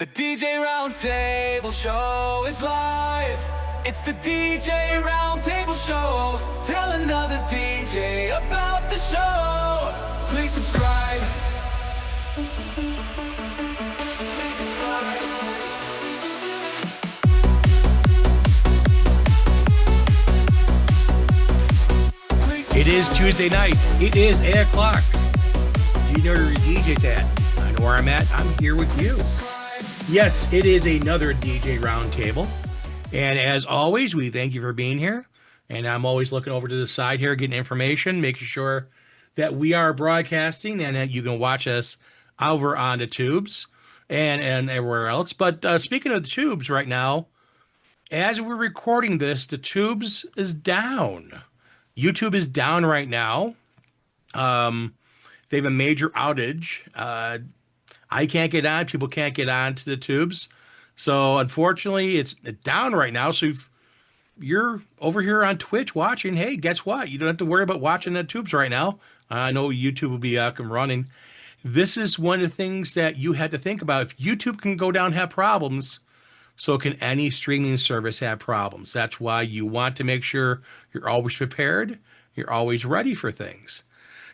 The DJ Roundtable Show is live. It's the DJ Roundtable Show. Tell another DJ about the show. Please subscribe. It is Tuesday night. It is 8 o'clock. Do you know where your DJ's at? I know where I'm at. I'm here with you. Yes, it is another DJ Roundtable. And as always, we thank you for being here. And I'm always looking over to the side here, getting information, making sure that we are broadcasting and that you can watch us over on the tubes and everywhere else. But speaking of the tubes right now, as we're recording this, the tubes is down. YouTube is down right now. They have a major outage. I can't get on. People can't get on to the tubes. So unfortunately, it's down right now. So if you're over here on Twitch watching, hey, guess what? You don't have to worry about watching the tubes right now. I know YouTube will be up and running. This is one of the things that you have to think about. If YouTube can go down and have problems, so can any streaming service have problems. That's why you want to make sure you're always prepared. You're always ready for things.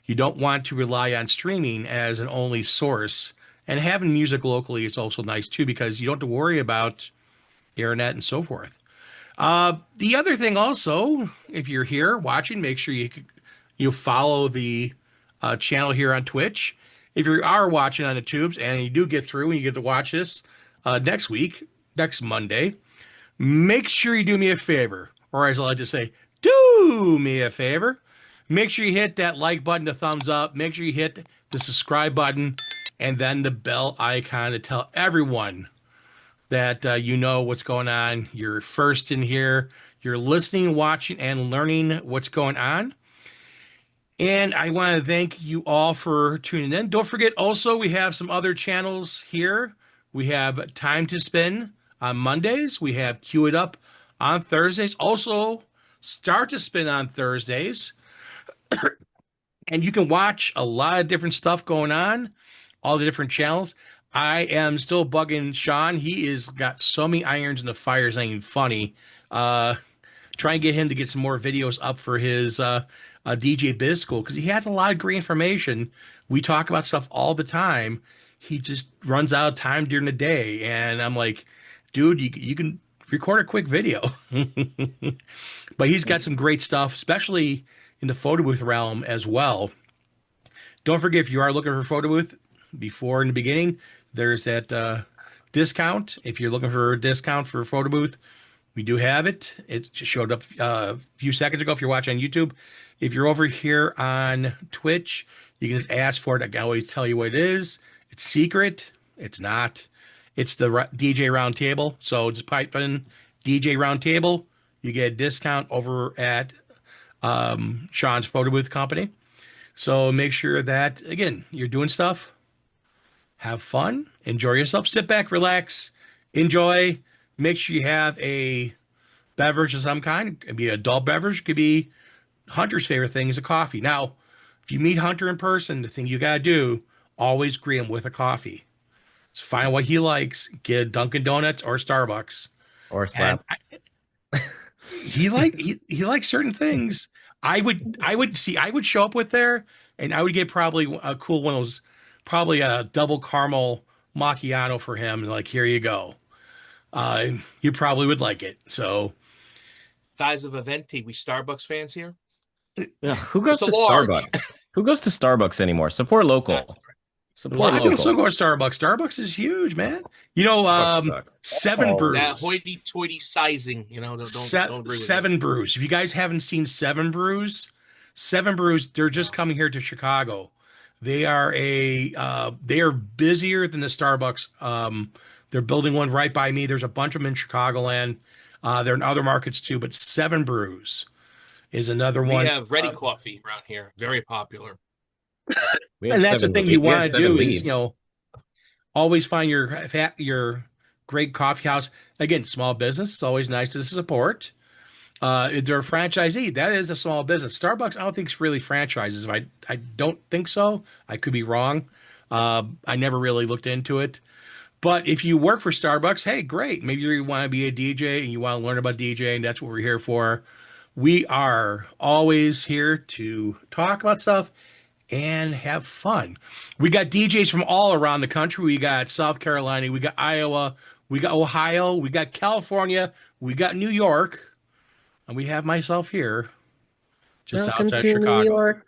You don't want to rely on streaming as an only source. And having music locally is also nice too, because you don't have to worry about internet and so forth. The other thing also, if you're here watching, make sure you follow the channel here on Twitch. If you are watching on the tubes and you do get through and you get to watch this next Monday, make sure you do me a favor, or as I like to say, do me a favor. Make sure you hit that like button, the thumbs up. Make sure you hit the subscribe button and then the bell icon to tell everyone that you know what's going on. You're first in here. You're listening, watching, and learning what's going on. And I want to thank you all for tuning in. Don't forget, also, we have some other channels here. We have Time to Spin on Mondays. We have Cue It Up on Thursdays. Also, Start to Spin on Thursdays. And you can watch a lot of different stuff going on, all the different channels. I am still bugging Sean. He is got so many irons in the fire. It's not even funny. Trying to get him to get some more videos up for his DJ Biz School, because he has a lot of great information. We talk about stuff all the time. He just runs out of time during the day. And I'm like, dude, you can record a quick video. But he's got some great stuff, especially in the photo booth realm as well. Don't forget, if you are looking for a photo booth, before in the beginning, there's that discount. If you're looking for a discount for a photo booth, we do have it. It just showed up a few seconds ago if you're watching on YouTube. If you're over here on Twitch, you can just ask for it. I can always tell you what it is. It's secret. It's not. It's the DJ Roundtable. So just pipe in DJ Roundtable. You get a discount over at Sean's photo booth company. So make sure that, again, you're doing stuff. Have fun. Enjoy yourself. Sit back, relax, enjoy. Make sure you have a beverage of some kind. It could be an adult beverage. It could be Hunter's favorite thing is a coffee. Now, if you meet Hunter in person, the thing you got to do, always greet him with a coffee. So find what he likes. Get a Dunkin' Donuts or Starbucks. Or slap. He likes certain things. I would show up with there, and I would get probably a cool one of those, probably a double caramel macchiato for him. And like, here you go. You probably would like it. So, size of a venti. We Starbucks fans here. Yeah, who goes to Starbucks? Who goes to Starbucks anymore? Support local. Support local. People still go to Starbucks. Starbucks is huge, man. You know, Seven Brews. That hoity-toity sizing, you know. Don't agree with Seven Brews. If you guys haven't seen Seven Brews, they're just coming here to Chicago. They are they are busier than the Starbucks. They're building one right by me. There's a bunch of them in Chicagoland. They're in other markets too, but Seven Brews is another one. We have Ready Coffee around here. Very popular. And that's the thing you want to do is, you know, always find your great coffee house. Again, small business. It's always nice to support. They're a franchisee. That is a small business. Starbucks, I don't think it's really franchises. I don't think so. I could be wrong. I never really looked into it. But if you work for Starbucks, hey, great. Maybe you want to be a DJ and you want to learn about DJing. That's what we're here for. We are always here to talk about stuff and have fun. We got DJs from all around the country. We got South Carolina, we got Iowa, we got Ohio, we got California, we got New York, and we have myself here, just Welcome outside to New Chicago. York.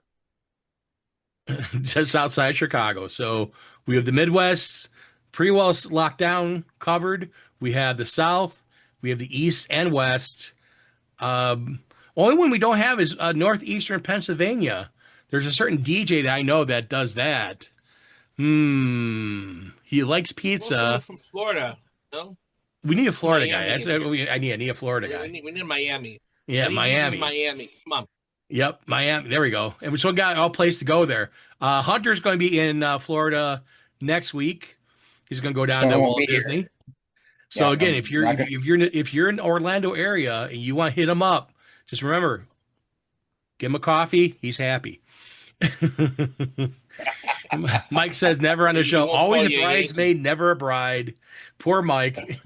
Just outside Chicago. So we have the Midwest pretty well locked down, covered. We have the South, we have the East and West. Only one we don't have is Northeastern Pennsylvania. There's a certain DJ that I know that does that. He likes pizza. Well, someone from Florida. No, we need a Florida guy. Miami. That's I need a Florida guy. We need Miami. Yeah, Miami. Miami. Come on. Yep, Miami. There we go. And we still got all place to go there. Hunter's going to be in Florida next week. He's going to go down to Walt Disney. So Yeah, again, if you're in the Orlando area and you want to hit him up, just remember, give him a coffee. He's happy. Mike says never on the show. won't Always call a you a bridesmaid, never a bride. Poor Mike.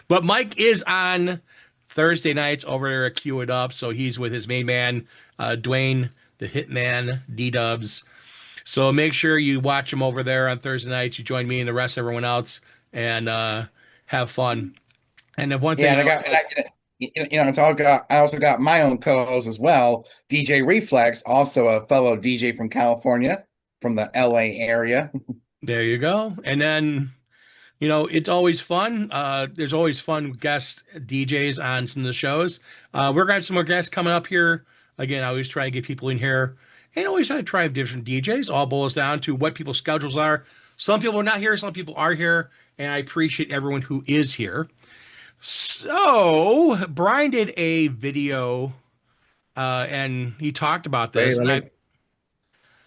But Mike is on Thursday nights over there at Cue It Up. So he's with his main man, Dwayne, the Hitman, D-Dubs. So make sure you watch him over there on Thursday nights. You join me and the rest of everyone else and have fun. And the one thing, I also got my own co-host as well, DJ Reflex, also a fellow DJ from California, from the LA area. there you go. And then, it's always fun. There's always fun guest DJs on some of the shows. We're going to have some more guests coming up here. Again, I always try to get people in here and always try to try different DJs. All boils down to what people's schedules are. Some people are not here. Some people are here. And I appreciate everyone who is here. So Brian did a video and he talked about this. Can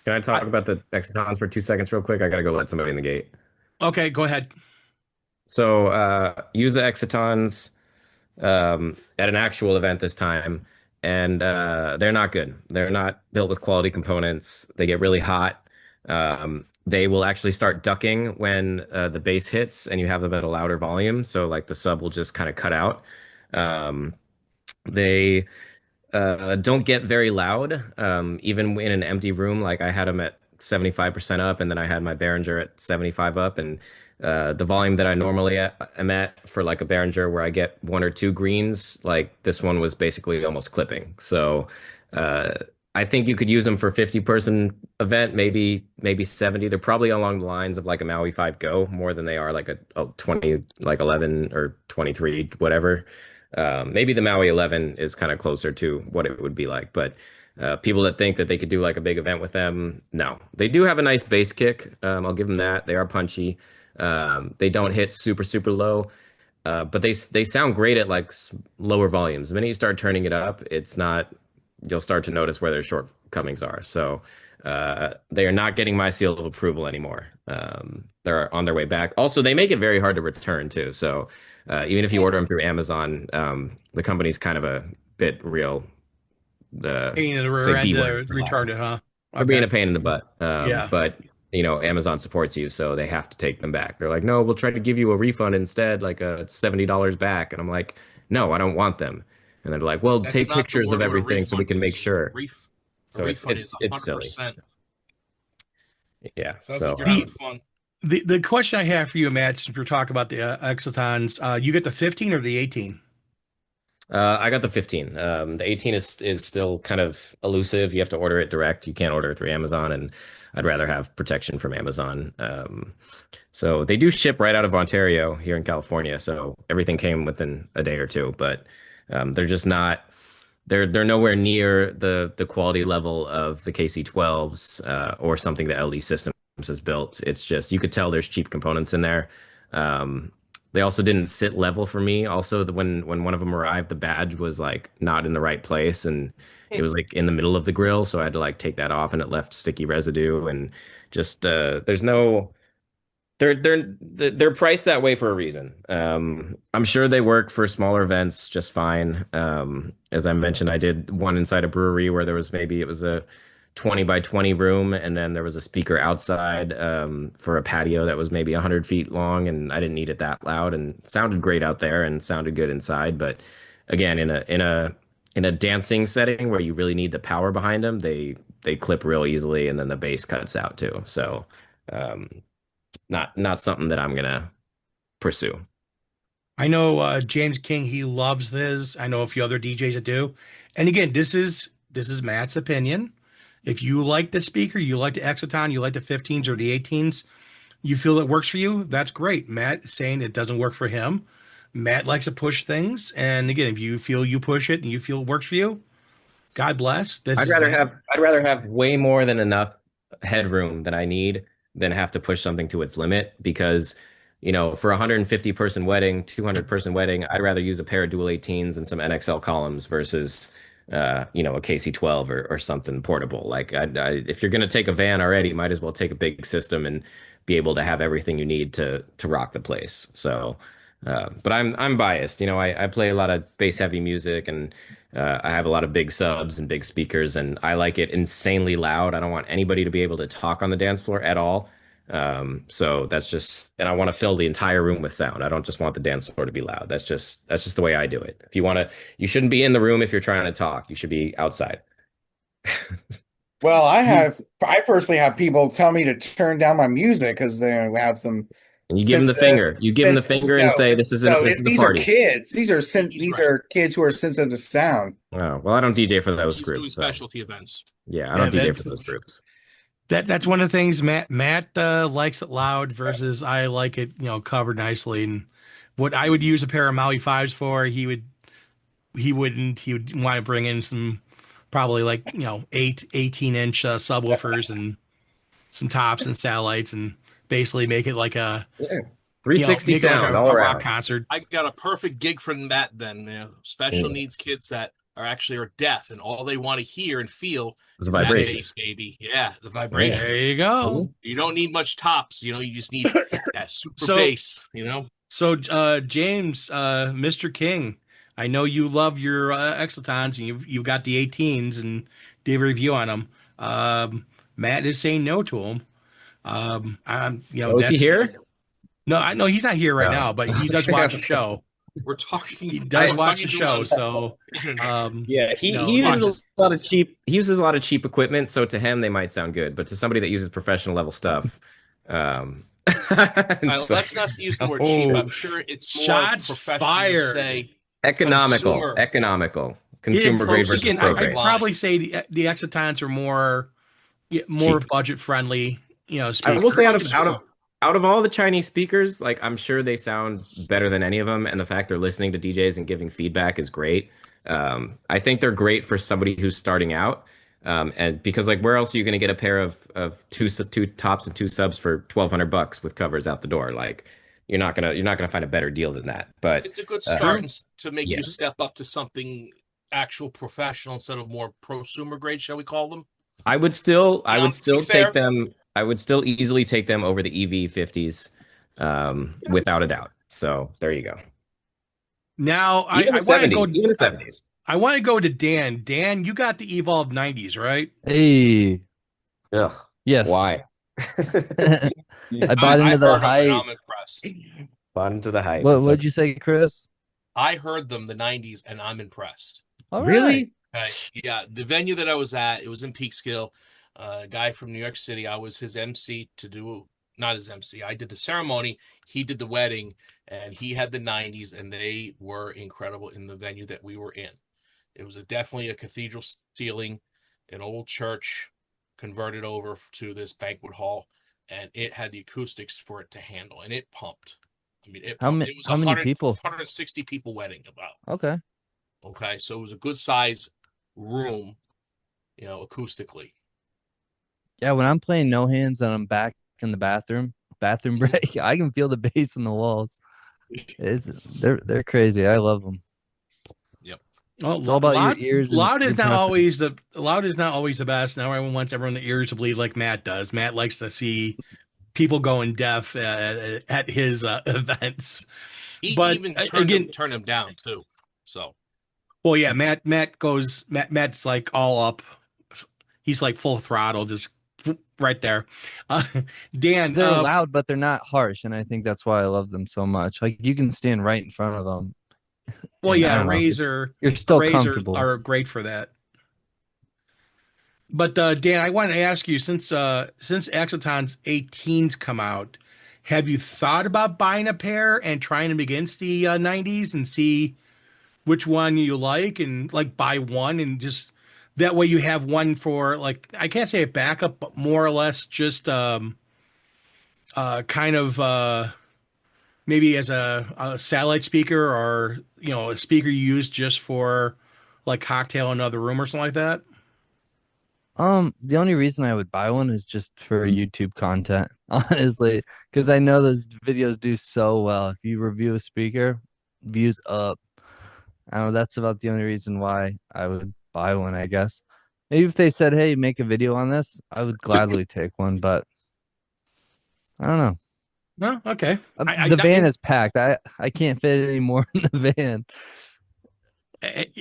I talk about the Excitons for 2 seconds real quick? I got to go let somebody in the gate. Okay, go ahead. So use the Excitons at an actual event this time. And they're not good. They're not built with quality components. They get really hot. They will actually start ducking when the bass hits and you have them at a louder volume. So like the sub will just kind of cut out. They don't get very loud, even in an empty room. Like I had them at 75% up and then I had my Behringer at 75 up. And the volume that I normally am at for like a Behringer where I get 1 or 2 greens, like this one was basically almost clipping. So I think you could use them for 50-person event, maybe 70. They're probably along the lines of like a Maui 5 Go more than they are like a 20, like 11 or 23, whatever. Maybe the Maui 11 is kind of closer to what it would be like, but people that think that they could do like a big event with them, no. They do have a nice bass kick. I'll give them that. They are punchy. They don't hit super, super low, but they sound great at like lower volumes. The minute you start turning it up, it's not, you'll start to notice where their shortcomings are. So they are not getting my seal of approval anymore. They're on their way back. Also, they make it very hard to return too. So even if you order them through Amazon, the company's kind of a bit real. Pain in the rear end to return it, huh? They're being a pain in the butt. Yeah. But Amazon supports you, so they have to take them back. They're like, no, we'll try to give you a refund instead, like it's $70 back. And I'm like, no, I don't want them. And they're like, well, That's take not the pictures word of what a everything so we can make refund is. sure. So it's silly. 100%. Yeah. Sounds So like you're having fun. The question I have for you, Matt, since we're talking about the Excitons, you get the 15 or the 18? I got the 15. The 18 is still kind of elusive. You have to order it direct. You can't order it through Amazon, and I'd rather have protection from Amazon. So they do ship right out of Ontario here in California. So everything came within a day or two, but they're just not. They're nowhere near the quality level of the KC12s or something that LE Systems has built. It's just, you could tell there's cheap components in there. They also didn't sit level for me. Also, when one of them arrived, the badge was like not in the right place, and it was like in the middle of the grill, so I had to like take that off, and it left sticky residue. And just there's no, they're priced that way for a reason. I'm sure they work for smaller events just fine. As I mentioned, I did one inside a brewery where there was maybe it was a 20 by 20 room, and then there was a speaker outside for a patio that was maybe 100 feet long, and I didn't need it that loud, and it sounded great out there and sounded good inside. But again, in a dancing setting where you really need the power behind them, they clip real easily, and then the bass cuts out too. So um, not something that I'm gonna pursue. I know James King, he loves this. I know a few other DJs that do. And again, this is Matt's opinion. If you like the speaker, you like the Exciton, you like the 15s or the 18s, you feel it works for you, that's great. Matt is saying it doesn't work for him. Matt likes to push things. And again, if you feel you push it and you feel it works for you, God bless. This I'd is rather Matt. have I'd rather have way more than enough headroom than I need than have to push something to its limit because, for a 150 person wedding, 200-person wedding, I'd rather use a pair of dual 18s and some NXL columns versus a KC12 or something portable. Like if you're going to take a van already, you might as well take a big system and be able to have everything you need to rock the place. So but I'm biased. I play a lot of bass heavy music and I have a lot of big subs and big speakers, and I like it insanely loud. I don't want anybody to be able to talk on the dance floor at all. So that's just, and I want to fill the entire room with sound. I don't just want the dance floor to be loud. That's just the way I do it. If you want to, you shouldn't be in the room if you're trying to talk. You should be outside. Well, I personally have people tell me to turn down my music because they have some And you give them the sensitive, finger. You give them the finger and say, "This isn't. so This is the these are party." kids. He's These right. are kids who are sensitive to sound. Oh, well, I don't DJ for those He's doing groups. So specialty events. yeah, I Yeah, don't DJ for those groups. that's one of the things Matt likes it loud versus I like it, covered nicely. And what I would use a pair of Maui fives for, he wouldn't. He would want to bring in some probably like 18-inch subwoofers and some tops and satellites and basically make it like a Yeah, 360 make it like sound a all rock around. concert. I got a perfect gig for that then. Special Mm. needs kids that are deaf and all they want to hear and feel It's is a that vibration. bass, baby. Yeah, the There vibration. you go. You don't need much tops. You just need that super So- bass. So, James, Mr. King, I know you love your Exotons and you've got the 18s and did a review on them. Matt is saying no to them. Oh, is he here? No, I know he's not here right Oh. now, but he does watch the show. We're talking. He does we're watch talking the to show, him so on internet. Yeah, he No, uses watches- a lot of cheap. He uses a lot of cheap equipment, so to him they might sound good, but to somebody that uses professional level stuff, so Let's not use the word cheap. Oh. I'm sure it's more Shots professional fired. to say economical, consumer. consumer grade versus Again, pro I'd grade. probably say the Exotons are more Cheap. budget friendly. I Speakers. will say out of all the Chinese speakers, like I'm sure they sound better than any of them, and the fact they're listening to DJs and giving feedback is great. I think they're great for somebody who's starting out, and because like where else are you going to get a pair of two tops and two subs for $1,200 with covers out the door? Like you're not gonna find a better deal than that. But It's a good start to make yeah. you step up to something actual professional instead of more prosumer grade, shall we call them? I would still to be take fair- them. I would still easily take them over the EV50s, without a doubt. So there you go. Now, Even I the want to 70s, go. even the 70s. I want to go to Dan. Dan, you got the Evolve 90s, right? Hey, Ugh, yes. why? I bought into I've the heard 'em and hype. I'm impressed. Bought into the hype. What'd you say, Chris? I heard them the 90s and I'm impressed. All Really? right. Okay. Yeah, the venue that I was at, it was in Peekskill. A guy from New York City. I was his MC to do, not his MC. I did the ceremony. He did the wedding, and he had the 90s, and they were incredible in the venue that we were in. It was definitely a cathedral ceiling, an old church converted over to this banquet hall, and it had the acoustics for it to handle, and it pumped. I mean, it How pumped. ma- It was how many 100 people? 160 people wedding about. Okay. Okay, so it was a good size room, acoustically. Yeah, when I'm playing no hands and I'm back in the bathroom break, I can feel the bass in the walls. They're crazy. I love them. Well, It's all about your ears and Loud is your not preference. always the best. Now everyone wants everyone the ears to bleed like Matt does. Matt likes to see people going deaf at his events. He But, even again- turned him down too. So Well, yeah, Matt's like all up. He's like full throttle, just right there. Uh, Dan, They're loud, but they're not harsh, and I think that's why I love them so much. Like you can stand right in front of them, well, and I yeah, don't know, you're a still Razor comfortable. are great for that. But Dan, I wanted to ask you since Exoton's 18s come out, have you thought about buying a pair and trying them against the 90s and see which one you like and like buy one and just that way you have one for like I can't say a backup, but more or less just kind of maybe as a satellite speaker or a speaker you use just for like cocktail in another room or something like that. The only reason I would buy one is just for YouTube content, honestly, because I know those videos do so well. If you review a speaker, views up. I don't know, that's about the only reason why I would buy one, I guess. Maybe if they said, "Hey, make a video on this," I would gladly take one, but I don't know. No, okay. The van is packed. I can't fit any more in the van.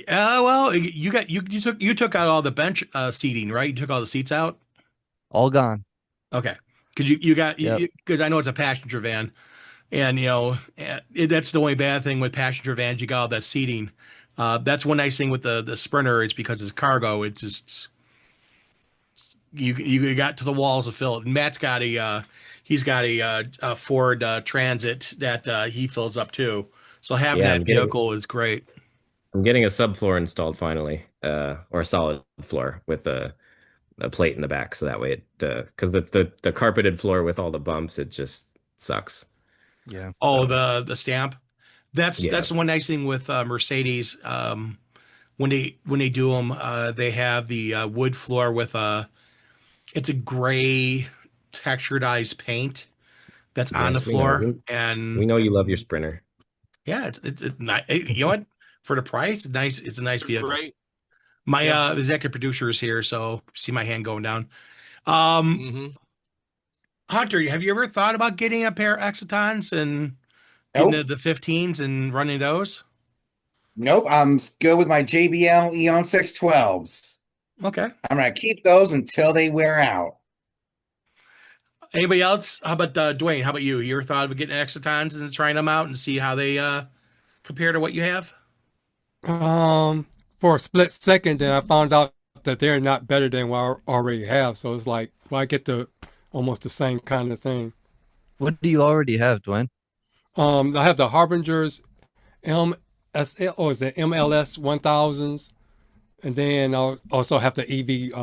Well, you took out all the bench seating, right? You took all the seats out. All gone. Okay, because you got Yep. because I know it's a passenger van, and that's the only bad thing with passenger vans. You got all that seating. That's one nice thing with the Sprinter is because it's cargo. It's just you got to the walls to fill it. And Matt's got he's got a Ford Transit that he fills up too. So having Yeah, that vehicle is great. I'm getting a subfloor installed finally, or a solid floor with a plate in the back, so that way it because the carpeted floor with all the bumps, it just sucks. Yeah. Oh, So the stamp. That's yeah, that's the one nice thing with Mercedes. When they do them, they have the wood floor with it's a gray texturedized paint that's on the yes, we know. floor, We and know you love your Sprinter. yeah, it's nice. You know what? For the price, it's nice. It's a nice vehicle. Great. My Yeah. executive producer is here, so see my hand going down. Um, Hmm. Hunter, have you ever thought about getting a pair of Exotons and getting Nope. the 15s and running those? Nope. I'm good with my JBL Eon 612s. Okay. I'm gonna keep those until they wear out. Anybody else? How about Dwayne? How about you? You ever thought of getting Exotons and trying them out and see how they compare to what you have? For a split second, then I found out that they're not better than what I already have. So it's like, well, I get the almost the same kind of thing. What do you already have, Dwayne? I have the Harbingers MSL, or is it MLS 1000s, and then I also have the EV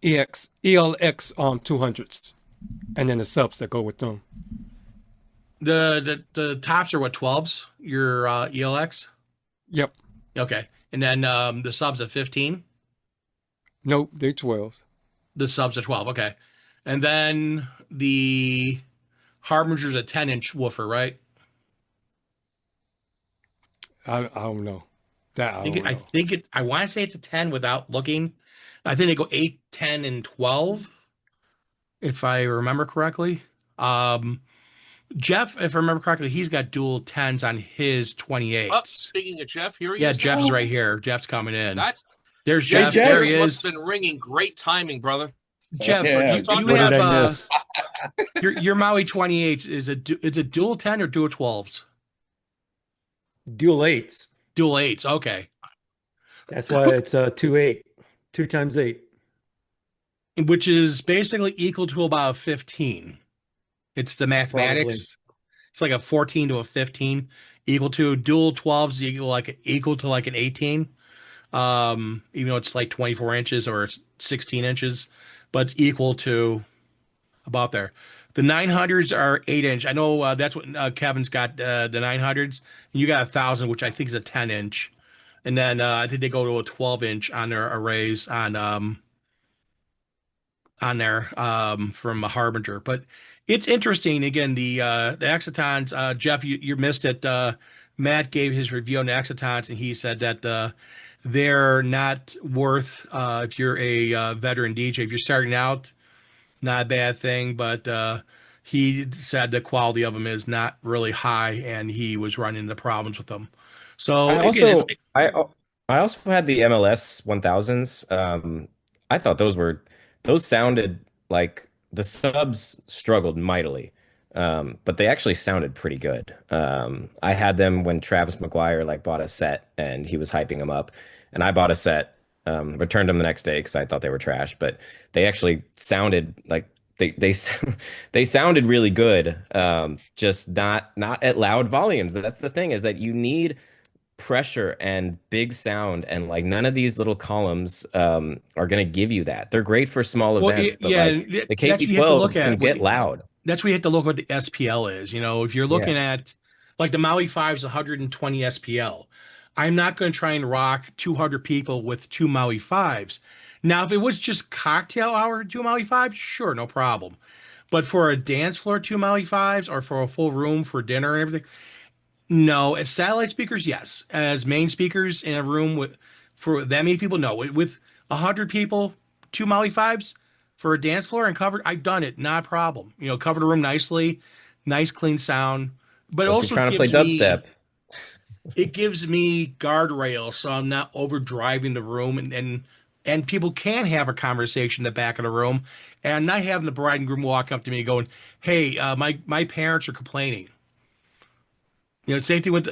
ELX 200s, and then the subs that go with them. The tops are what 12s? Your ELX? Yep. Okay. And then the subs at 15? Nope, they're 12s. The subs at 12. Okay. And then the Harbinger's a 10-inch woofer, right? I don't know. That I don't I know. think I want to say it's a 10 without looking. I think they go 8, 10, and 12, if I remember correctly. Jeff, if I remember correctly, he's got dual 10s on his 28. Oh, speaking of Jeff, here he Yeah, is. Jeff's now. right here. Jeff's coming in. That's There's Jeff. Jeff. There he Yours must is. have been ringing. Great timing, brother. Jeff, Yeah, Just you talking What have did I miss? your Maui 28 is it's a dual 10 or dual 12s? Dual eights. Dual 8s. Okay. That's why it's 2 8, 2 times 8. Which is basically equal to about 15. It's the mathematics. It's like a 14 to a 15 equal to dual 12s equal to like an 18. Even though it's like 24 inches or 16 inches, but it's equal to about there. The 900s are 8-inch. I know that's what Kevin's got, the 900s. And you got 1,000, which I think is a 10-inch. And then I think they go to a 12-inch on their arrays on there from a Harbinger. But it's interesting. Again, the Exotons, Jeff, you missed it. Matt gave his review on the Exotons, and he said that they're not worth if you're a veteran DJ. If you're starting out, not a bad thing, but he said the quality of them is not really high, and he was running into problems with them. So I again, also I also had the MLS 1000s. I thought those sounded like the subs struggled mightily. But they actually sounded pretty good. I had them when Travis McGuire like bought a set and he was hyping them up, and I bought a set, returned them the next day because I thought they were trash. But they actually sounded like they they sounded really good. Just not at loud volumes. That's the thing, is that you need pressure and big sound, and like none of these little columns are going to give you that. They're great for small events, but yeah, like the that's what you have to look KC12s can at. get loud. That's where you have to look what the SPL is. You know, if you're looking at like the Maui 5's 120 SPL, I'm not going to try and rock 200 people with two Maui 5's. Now, if it was just cocktail hour, two Maui 5's, sure, no problem. But for a dance floor, two Maui 5's, or for a full room for dinner and everything, no. As satellite speakers, yes. As main speakers in a room with for that many people, no. With 100 people, two Maui 5's for a dance floor and covered, I've done it, not a problem. You know, covered a room nicely, nice clean sound. But it Well, if also you're trying to play dubstep, it gives me guardrails so I'm not overdriving the room, and people can have a conversation in the back of the room and not having the bride and groom walk up to me going, "Hey, my parents are complaining." You know, same thing with the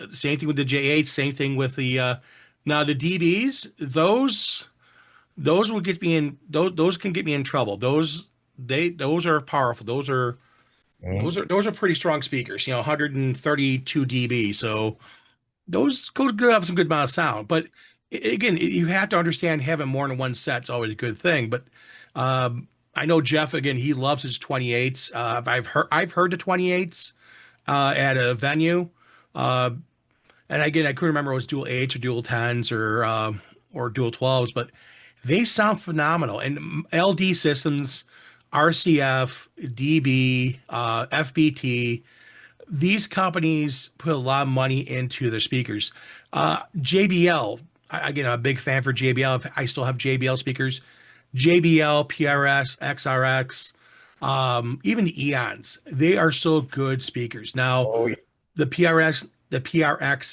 J8, same thing with the now the DBs. Those will get me in. Those can get me in trouble. Those are powerful. Those are pretty strong speakers. You know, 132 dB. So those could have some good amount of sound. But again, you have to understand having more than one set is always a good thing. But I know Jeff, again, he loves his 28s. I've heard the 28s at a venue. And again, I couldn't remember if it was dual 8s or dual 10s or dual 12s, but they sound phenomenal. And LD Systems, RCF, DB, FBT, these companies put a lot of money into their speakers. JBL, again, I'm a big fan for JBL. I still have JBL speakers. JBL, PRS, XRX, even the Eons, they are still good speakers. Now, the PRX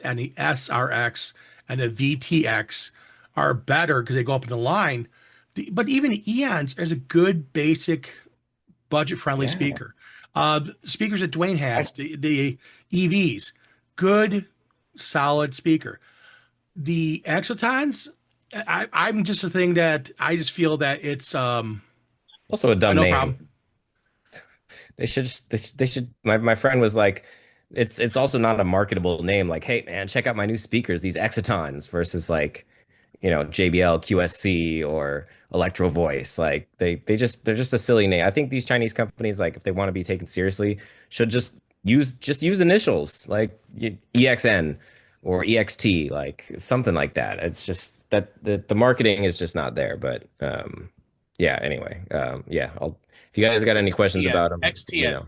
and the SRX and the VTX are better because they go up in the line. But even the Eons is a good basic budget-friendly speaker. The speakers that Dwayne has, the EVs, good, solid speaker. The Exotons, I'm just a thing that I just feel that it's also a dumb no name. problem. They should my friend was like, it's also not a marketable name. Like, hey man, check out my new speakers, these Exotons, versus like, you know, JBL QSC or Electro Voice. Like they're just a silly name. I think these Chinese companies, like if they want to be taken seriously, should just use initials like EXN or EXT, like something like that. It's just that the marketing is just not there. But yeah, anyway, yeah, if you guys got any questions about them, XTN. you know,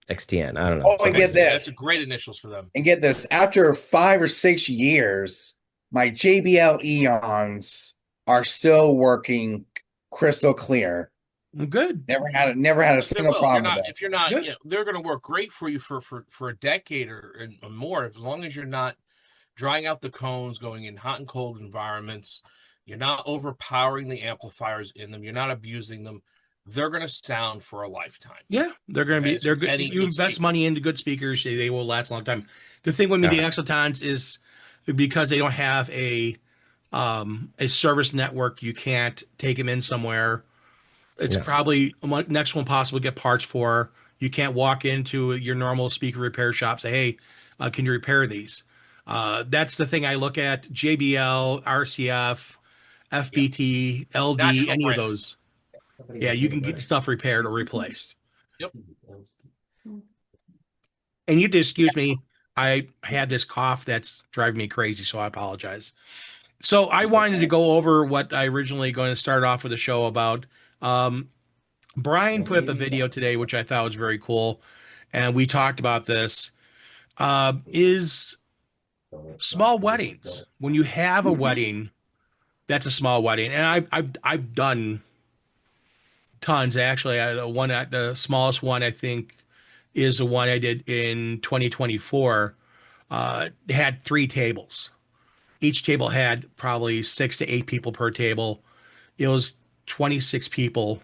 XTN. I don't know. Oh, and get this. That's a great initials for them. And get this. After 5 or 6 years, my JBL Eons are still working crystal clear. Good. Never had a single problem with that. If you're not, they're going to work great for you for a decade or more, as long as you're not drying out the cones, going in hot and cold environments. You're not overpowering the amplifiers in them. You're not abusing them. They're going to sound for a lifetime. Yeah, they're going to be. They're good. You invest money into good speakers, they will last a long time. The thing with the Exotons is because they don't have a service network, you can't take them in somewhere. It's probably next one possible to get parts for. You can't walk into your normal speaker repair shop, say, hey, can you repair these? That's the thing I look at. JBL, RCF, FBT, LD, National any brands. of those. Yeah, you can get stuff repaired or replaced. Yep. And you have to excuse me. I had this cough that's driving me crazy, so I apologize. So I wanted to go over what I originally going to start off with the show about. Brian put up a video today, which I thought was very cool, and we talked about this. Is small weddings. When you have a wedding, that's a small wedding, and I've done tons actually. The smallest one I think is the one I did in 2024. They had 3 tables. Each table had probably 6 to 8 people per table. It was 26 people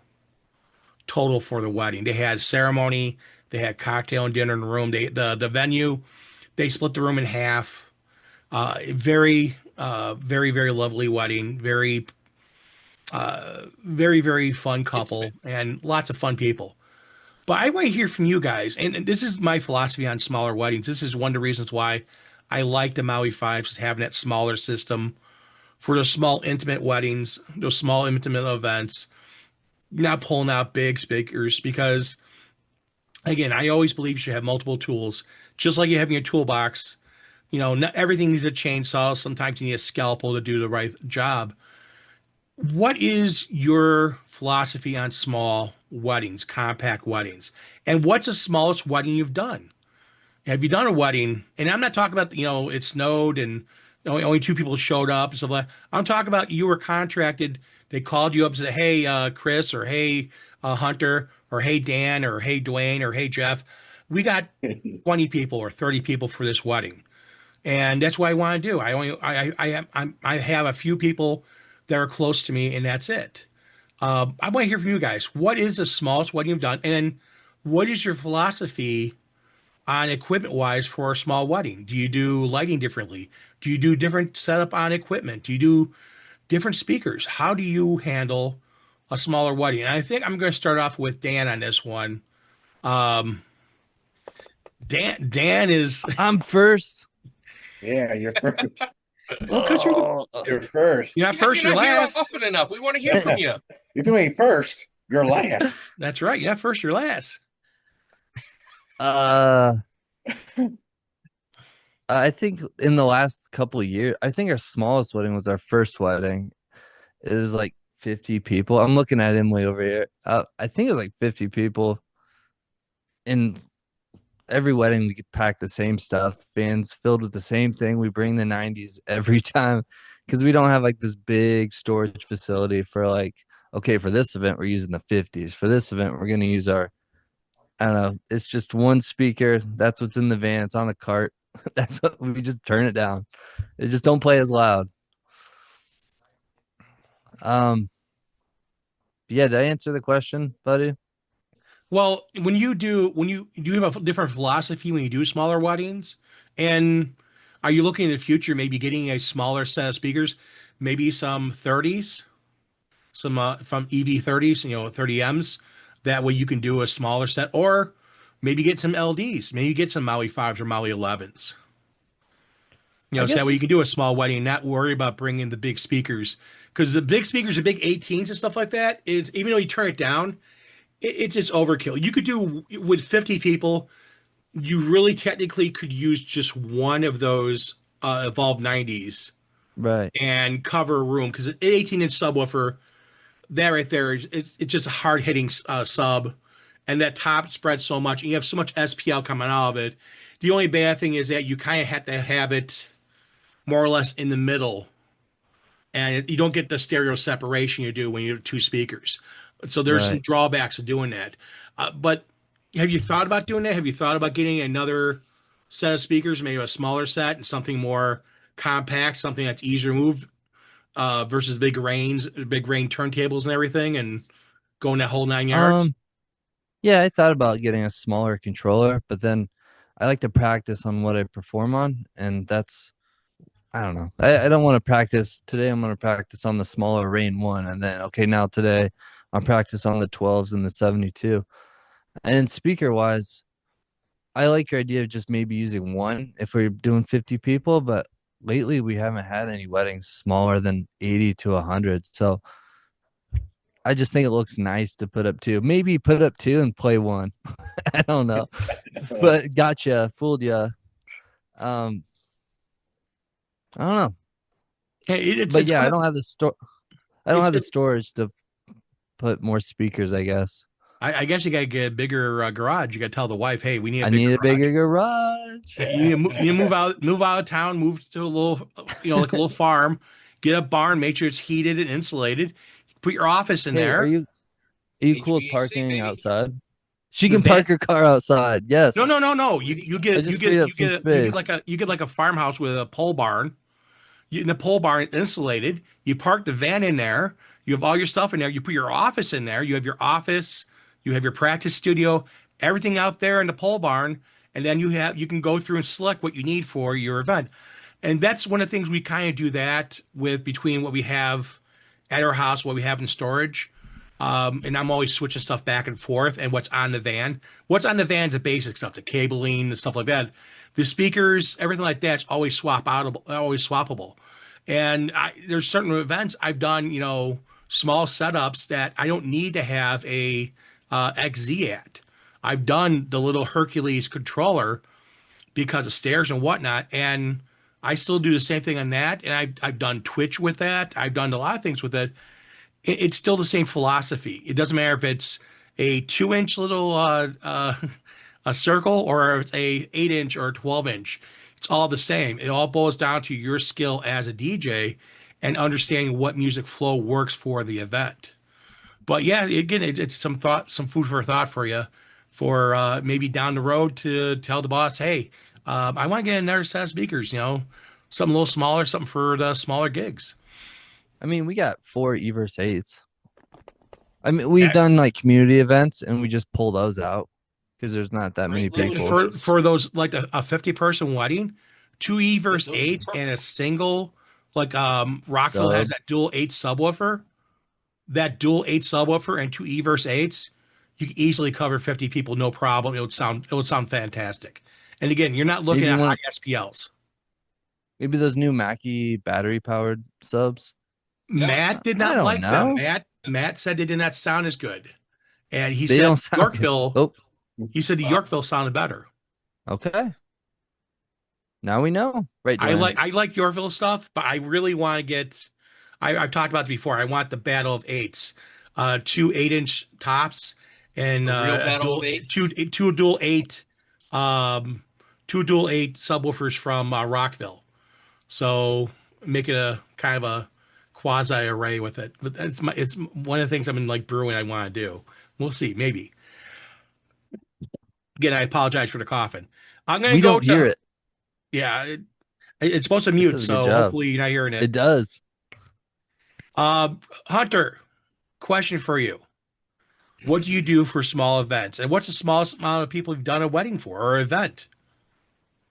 total for the wedding. They had ceremony, they had cocktail and dinner in the room. The venue, they split the room in half. Very lovely wedding. Very fun couple and lots of fun people. But I want to hear from you guys, and this is my philosophy on smaller weddings. This is one of the reasons why I like the Maui Fives, having that smaller system for those small intimate weddings, those small intimate events, not pulling out big speakers. Because again, I always believe you should have multiple tools, just like you have in your toolbox. Not everything needs a chainsaw. Sometimes you need a scalpel to do the right job. What is your philosophy on small weddings, compact weddings? And what's the smallest wedding you've done? Have you done a wedding? And I'm not talking about, it snowed and only two people showed up and stuff like that. I'm talking about you were contracted. They called you up and said, hey, Chris, or hey, Hunter, or hey, Dan, or hey, Dwayne, or hey, Jeff, we got 20 people or 30 people for this wedding. And that's what I want to do. I have a few people that are close to me, and that's it. I want to hear from you guys. What is the smallest wedding you've done? And then what is your philosophy on equipment wise for a small wedding? Do you do lighting differently? Do you do different setup on equipment? Do you do different speakers? How do you handle a smaller wedding? And I think I'm going to start off with Dan on this one. Dan is. I'm first. Yeah, you're first. Well, because You're first. you're not first, you're You're not here last. often enough. We want to hear from you. If you ain't first, you're last. That's right. You're not first, you're last. I think in the last couple of years, I think our smallest wedding was our first wedding. It was like 50 people. I'm looking at Emily over here. I think it was like 50 people. In every wedding, we could pack the same stuff. Fans filled with the same thing. We bring the 90s every time because we don't have like this big storage facility for like, okay, for this event, we're using the 50s. For this event, we're going to use I don't know. It's just one speaker. That's what's in the van. It's on a cart. That's what we just turn it down. It just don't play as loud. Yeah, did I answer the question, buddy? Well, when you do you have a different philosophy when you do smaller weddings? And are you looking in the future, maybe getting a smaller set of speakers, maybe some 30s, some from EV30s, 30Ms? That way you can do a smaller set, or maybe get some LDs, maybe get some Maui 5s or Maui 11s. So that way you can do a small wedding and not worry about bringing the big speakers. Because the big speakers, the big 18s and stuff like that, even though you turn it down, it's just overkill. You could do with 50 people, you really technically could use just one of those Evolve 90s, right, and cover a room. Because an 18-inch subwoofer, that right there it's just a hard hitting sub, and that top spreads so much, and you have so much SPL coming out of it. The only bad thing is that you kind of have to have it more or less in the middle, and you don't get the stereo separation you do when you have two speakers. So there's some drawbacks of doing that. But have you thought about doing that? Have you thought about getting another set of speakers, maybe a smaller set and something more compact, something that's easier to move versus big rain turntables and everything, and going that whole 9 yards? Yeah, I thought about getting a smaller controller, but then I like to practice on what I perform on, and I don't know. I don't want to practice today. I'm going to practice on the smaller Rain 1, and then now today I'll practice on the 12s and the 72. And speaker wise, I like your idea of just maybe using one if we're doing 50 people, but lately we haven't had any weddings smaller than 80 to 100. So I just think it looks nice to put up two. Maybe put up two and play one. I don't know. But gotcha, fooled ya. I don't know. I don't have the I don't have the storage to put more speakers, I guess. I guess you got to get a bigger garage. You got to tell the wife, hey, we need I need a bigger garage. You need to move out of town, move to a little, like a little farm, get a barn, make sure it's heated and insulated. Put your office in there. Are you cool with HVAC, parking baby. outside? She can park her car outside. Yes. No. You get like a farmhouse with a pole barn. The pole barn insulated. You park the van in there. You have all your stuff in there. You put your office in there. You have your office. You have your practice studio. Everything out there in the pole barn, and then you can go through and select what you need for your event. And that's one of the things we kind of do that with between what we have at our house, what we have in storage. And I'm always switching stuff back and forth and what's on the van. What's on the van is the basic stuff, the cabling, the stuff like that. The speakers, everything like that's always always swappable. And there's certain events I've done, small setups that I don't need to have a XZ at. I've done the little Hercules controller because of stairs and whatnot, and I still do the same thing on that. And I've done Twitch with that. I've done a lot of things with it. It's still the same philosophy. It doesn't matter if it's a 2-inch little a circle or if it's a 8-inch or a 12-inch. It's all the same. It all boils down to your skill as a DJ and understanding what music flow works for the event. But yeah, again, it's some food for thought for you, for maybe down the road to tell the boss, hey, I want to get another set of speakers. Something a little smaller, something for the smaller gigs. I mean, we got 4 Everse 8s. I mean, we've done like community events and we just pull those out because there's not that many people. For those, like a 50-person wedding, 2 Everse 8s and a single, like Rockville has that dual 8 subwoofer. That dual 8 subwoofer and 2 Everse 8s, you can easily cover 50 people, no problem. It would sound fantastic. And again, you're not looking at high SPLs. Maybe those new Mackie battery powered subs. Matt did not like them. Matt said they did not sound as good, and he said Yorkville. He said the Yorkville sounded better. Okay. Now we know, right? Dwayne? I like Yorkville stuff, but I really want to get. I've talked about it before. I want the Battle of 8s, 2 8-inch tops, and two dual 8 subwoofers from Rockville. So make it a kind of a quasi array with it. But it's one of the things I've been like brewing. I want to do. We'll see, maybe. Again, I apologize for the coughing. I'm gonna go. Don't hear it. Yeah, it's supposed to mute, so hopefully you're not hearing it. It does. Hunter, question for you. What do you do for small events? And what's the smallest amount of people you've done a wedding for or event?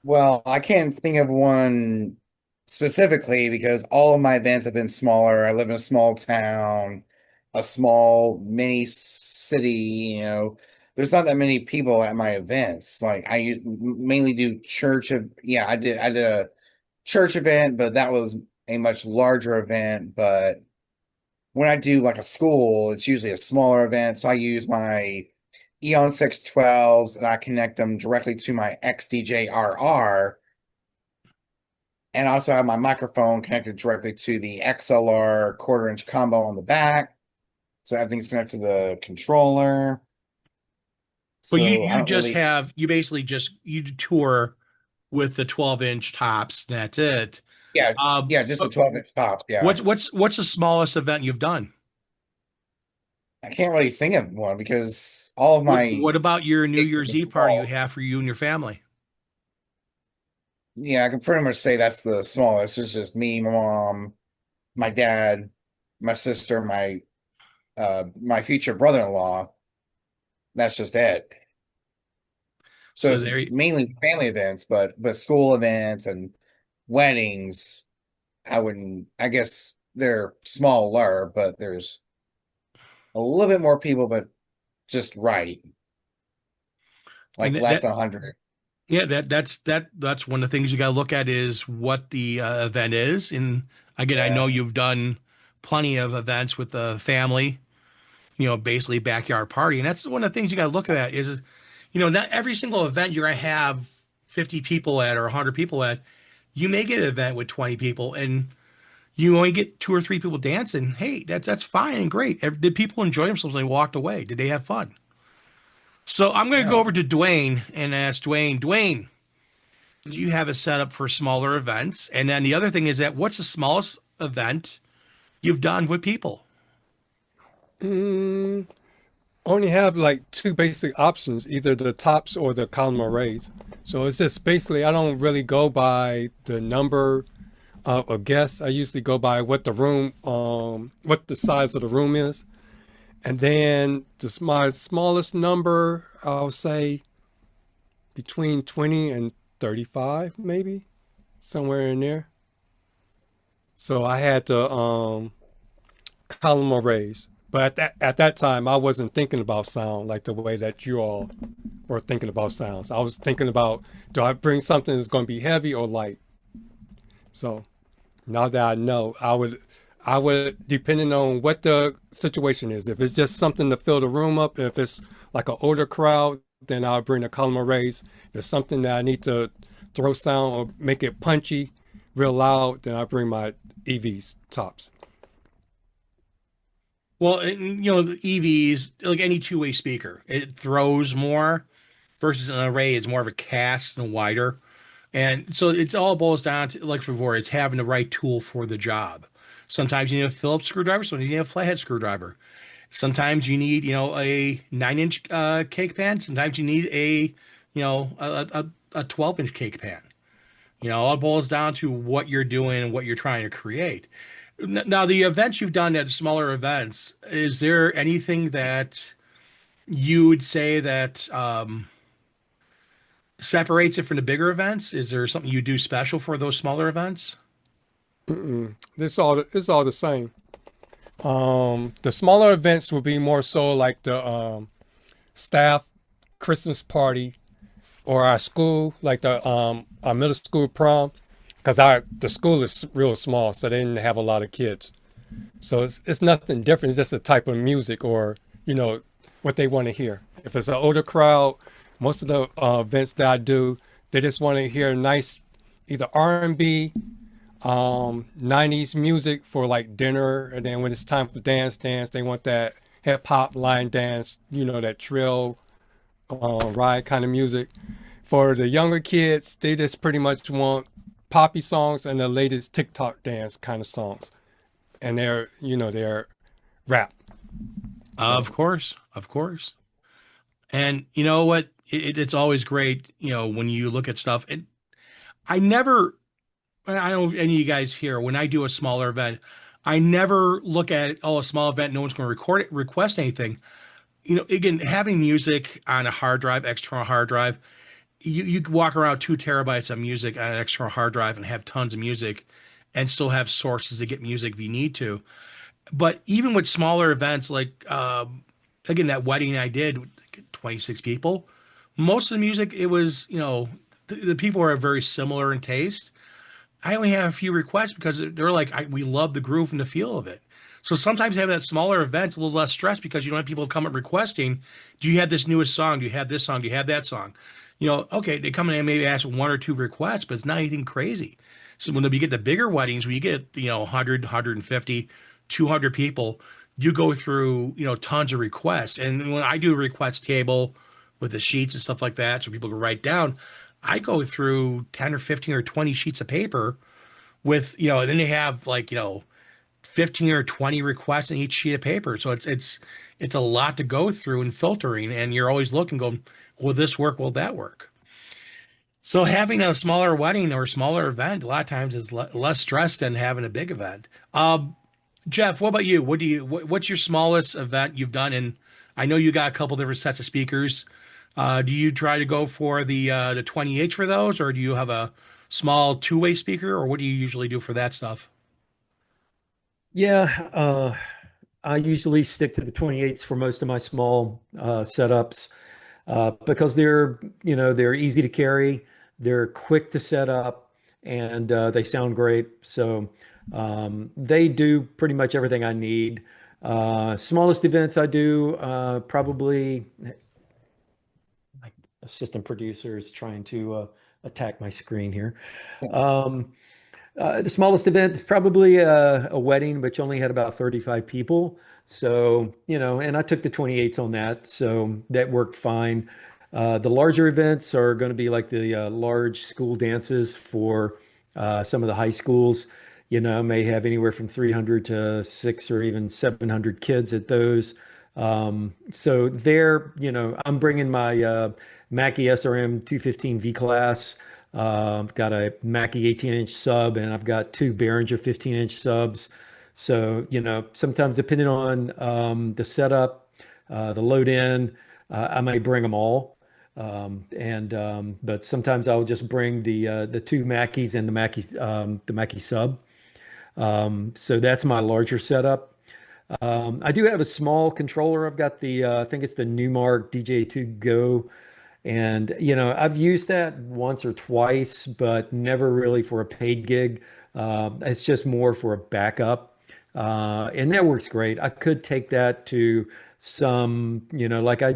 Well, I can't think of one specifically because all of my events have been smaller. I live in a small town, a small mini city, there's not that many people at my events. Like I mainly do church I did a church event, but that was a much larger event. But when I do like a school, it's usually a smaller event. So I use my Eon 612s and I connect them directly to my XDJ-RR. And I also have my microphone connected directly to the XLR 1/4-inch combo on the back. So everything's connected to the controller. But you basically you tour with the 12-inch tops. That's it. Yeah, just the 12-inch tops. Yeah. What's the smallest event you've done? I can't really think of one because all of my. What about your New Year's Eve party you have for you and your family? Yeah, I can pretty much say that's the smallest. It's just me, my mom, my dad, my sister, my future brother-in-law. That's just it. So it's mainly family events, but school events and weddings, I guess they're smaller, but there's a little bit more people, but just right. Like less than 100. Yeah, that's one of the things you got to look at is what the event is. And again, I know you've done plenty of events with the family, basically backyard party. And that's one of the things you got to look at is, not every single event you're going to have 50 people at or 100 people at. You may get an event with 20 people and you only get 2 or 3 people dancing. Hey, that's fine and great. Did people enjoy themselves when they walked away? Did they have fun? So I'm going to go over to Dwayne and ask Dwayne, do you have a setup for smaller events? And then the other thing is that what's the smallest event you've done with people? Only have like 2 basic options, either the tops or the column arrays. So it's just basically, I don't really go by the number of guests. I usually go by what the room, what the size of the room is. And then just my smallest number, I'll say between 20 and 35, maybe somewhere in there. So I had to column arrays. But at that time, I wasn't thinking about sound like the way that you all were thinking about sounds. I was thinking about, do I bring something that's going to be heavy or light? So now that I know, I would, depending on what the situation is, if it's just something to fill the room up, if it's like an older crowd, then I'll bring the column arrays. If it's something that I need to throw sound or make it punchy, real loud, then I bring my EVs tops. Well, the EVs, like any two-way speaker, it throws more versus an array is more of a cast and wider. And so it all boils down to, like before, it's having the right tool for the job. Sometimes you need a Phillips screwdriver, sometimes you need a flathead screwdriver. Sometimes you need, a 9-inch cake pan. Sometimes you need a 12-inch cake pan. It all boils down to what you're doing and what you're trying to create. Now, the events you've done at smaller events, is there anything that you would say that separates it from the bigger events? Is there something you do special for those smaller events? It's all the same. The smaller events will be more so like the staff Christmas party or our school, like our middle school prom, because the school is real small, so they didn't have a lot of kids. So it's nothing different. It's just a type of music or what they want to hear. If it's an older crowd, most of the events that I do, they just want to hear nice either R&B, 90s music for like dinner, and then when it's time for dance, they want that hip hop line dance, that trill ride kind of music. For the younger kids, they just pretty much want poppy songs and the latest TikTok dance kind of songs, and they're rap. Of course. And you know what? It's always great, when you look at stuff. And I don't know if any of you guys here, when I do a smaller event, I never look at it, a small event, no one's going to request anything. Again, having music on a hard drive, external hard drive, you could walk around 2 terabytes of music on an external hard drive and have tons of music and still have sources to get music if you need to. But even with smaller events, like, again, that wedding I did, 26 people, most of the music, it was, the people are very similar in taste. I only have a few requests because they're like, we love the groove and the feel of it. So sometimes having that smaller event, a little less stress because you don't have people come up requesting, do you have this newest song? Do you have this song? Do you have that song? Okay, they come in and maybe ask 1 or 2 requests, but it's not anything crazy. So when you get the bigger weddings, where you get, 100, 150, 200 people, you go through, tons of requests. And when I do a request table with the sheets and stuff like that, so people can write down, I go through 10 or 15 or 20 sheets of paper with, and then they have 15 or 20 requests in each sheet of paper. So it's a lot to go through and filtering, and you're always looking, going, will this work? Will that work? So having a smaller wedding or smaller event, a lot of times is less stress than having a big event. Jeff, what about you? What's your smallest event you've done? And I know you got a couple different sets of speakers. Do you try to go for the 20H for those, or do you have a small 2-way speaker, or what do you usually do for that stuff? Yeah, I usually stick to the 28s for most of my small setups because they're easy to carry, they're quick to set up, and they sound great. So they do pretty much everything I need. Smallest events I do probably. My assistant producer is trying to attack my screen here. The smallest event is probably a wedding, which only had about 35 people. So, and I took the 28s on that. So that worked fine. The larger events are going to be like the large school dances for some of the high schools. May have anywhere from 300 to 600 or even 700 kids at those. So there, I'm bringing my Mackie SRM 215 V class. I've got a Mackie 18-inch sub, and I've got two Behringer 15-inch subs. So, sometimes depending on the setup, the load in, I may bring them all. But sometimes I'll just bring the two Mackies and the Mackie sub. So that's my larger setup. I do have a small controller. I've got I think it's the Newmark DJ2 Go. And, I've used that once or twice, but never really for a paid gig. It's just more for a backup. And that works great. I could take that to some, like I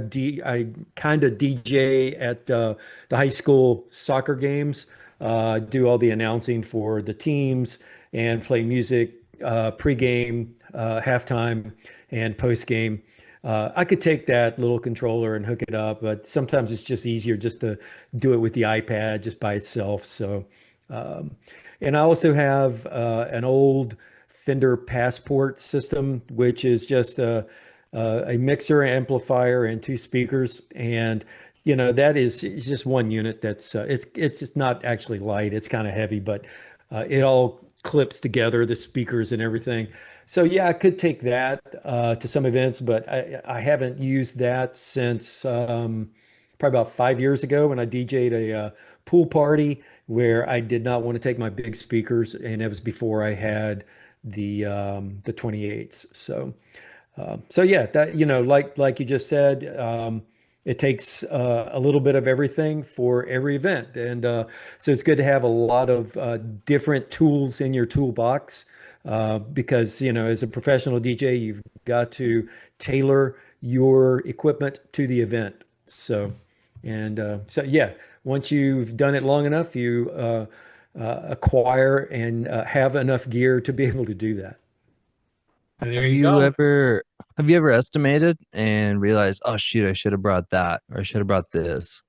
kind of DJ at the high school soccer games, do all the announcing for the teams and play music, pregame, halftime, and postgame. I could take that little controller and hook it up, but sometimes it's just easier just to do it with the iPad just by itself. So, and I also have an old Fender Passport system, which is just a mixer, amplifier, and two speakers. And that is it's just one unit. That's it's not actually light. It's kind of heavy, but it all clips together, the speakers and everything. So yeah, I could take that to some events, but I haven't used that since probably about 5 years ago when I DJ'd a pool party where I did not want to take my big speakers, and it was before I had the 28s. So yeah, that like you just said, it takes a little bit of everything for every event, and so it's good to have a lot of different tools in your toolbox. Because as a professional DJ, you've got to tailor your equipment to the event. So yeah, once you've done it long enough, you acquire and have enough gear to be able to do that. And there you go. Have you ever estimated and realized, oh shoot, I should have brought that, or I should have brought this?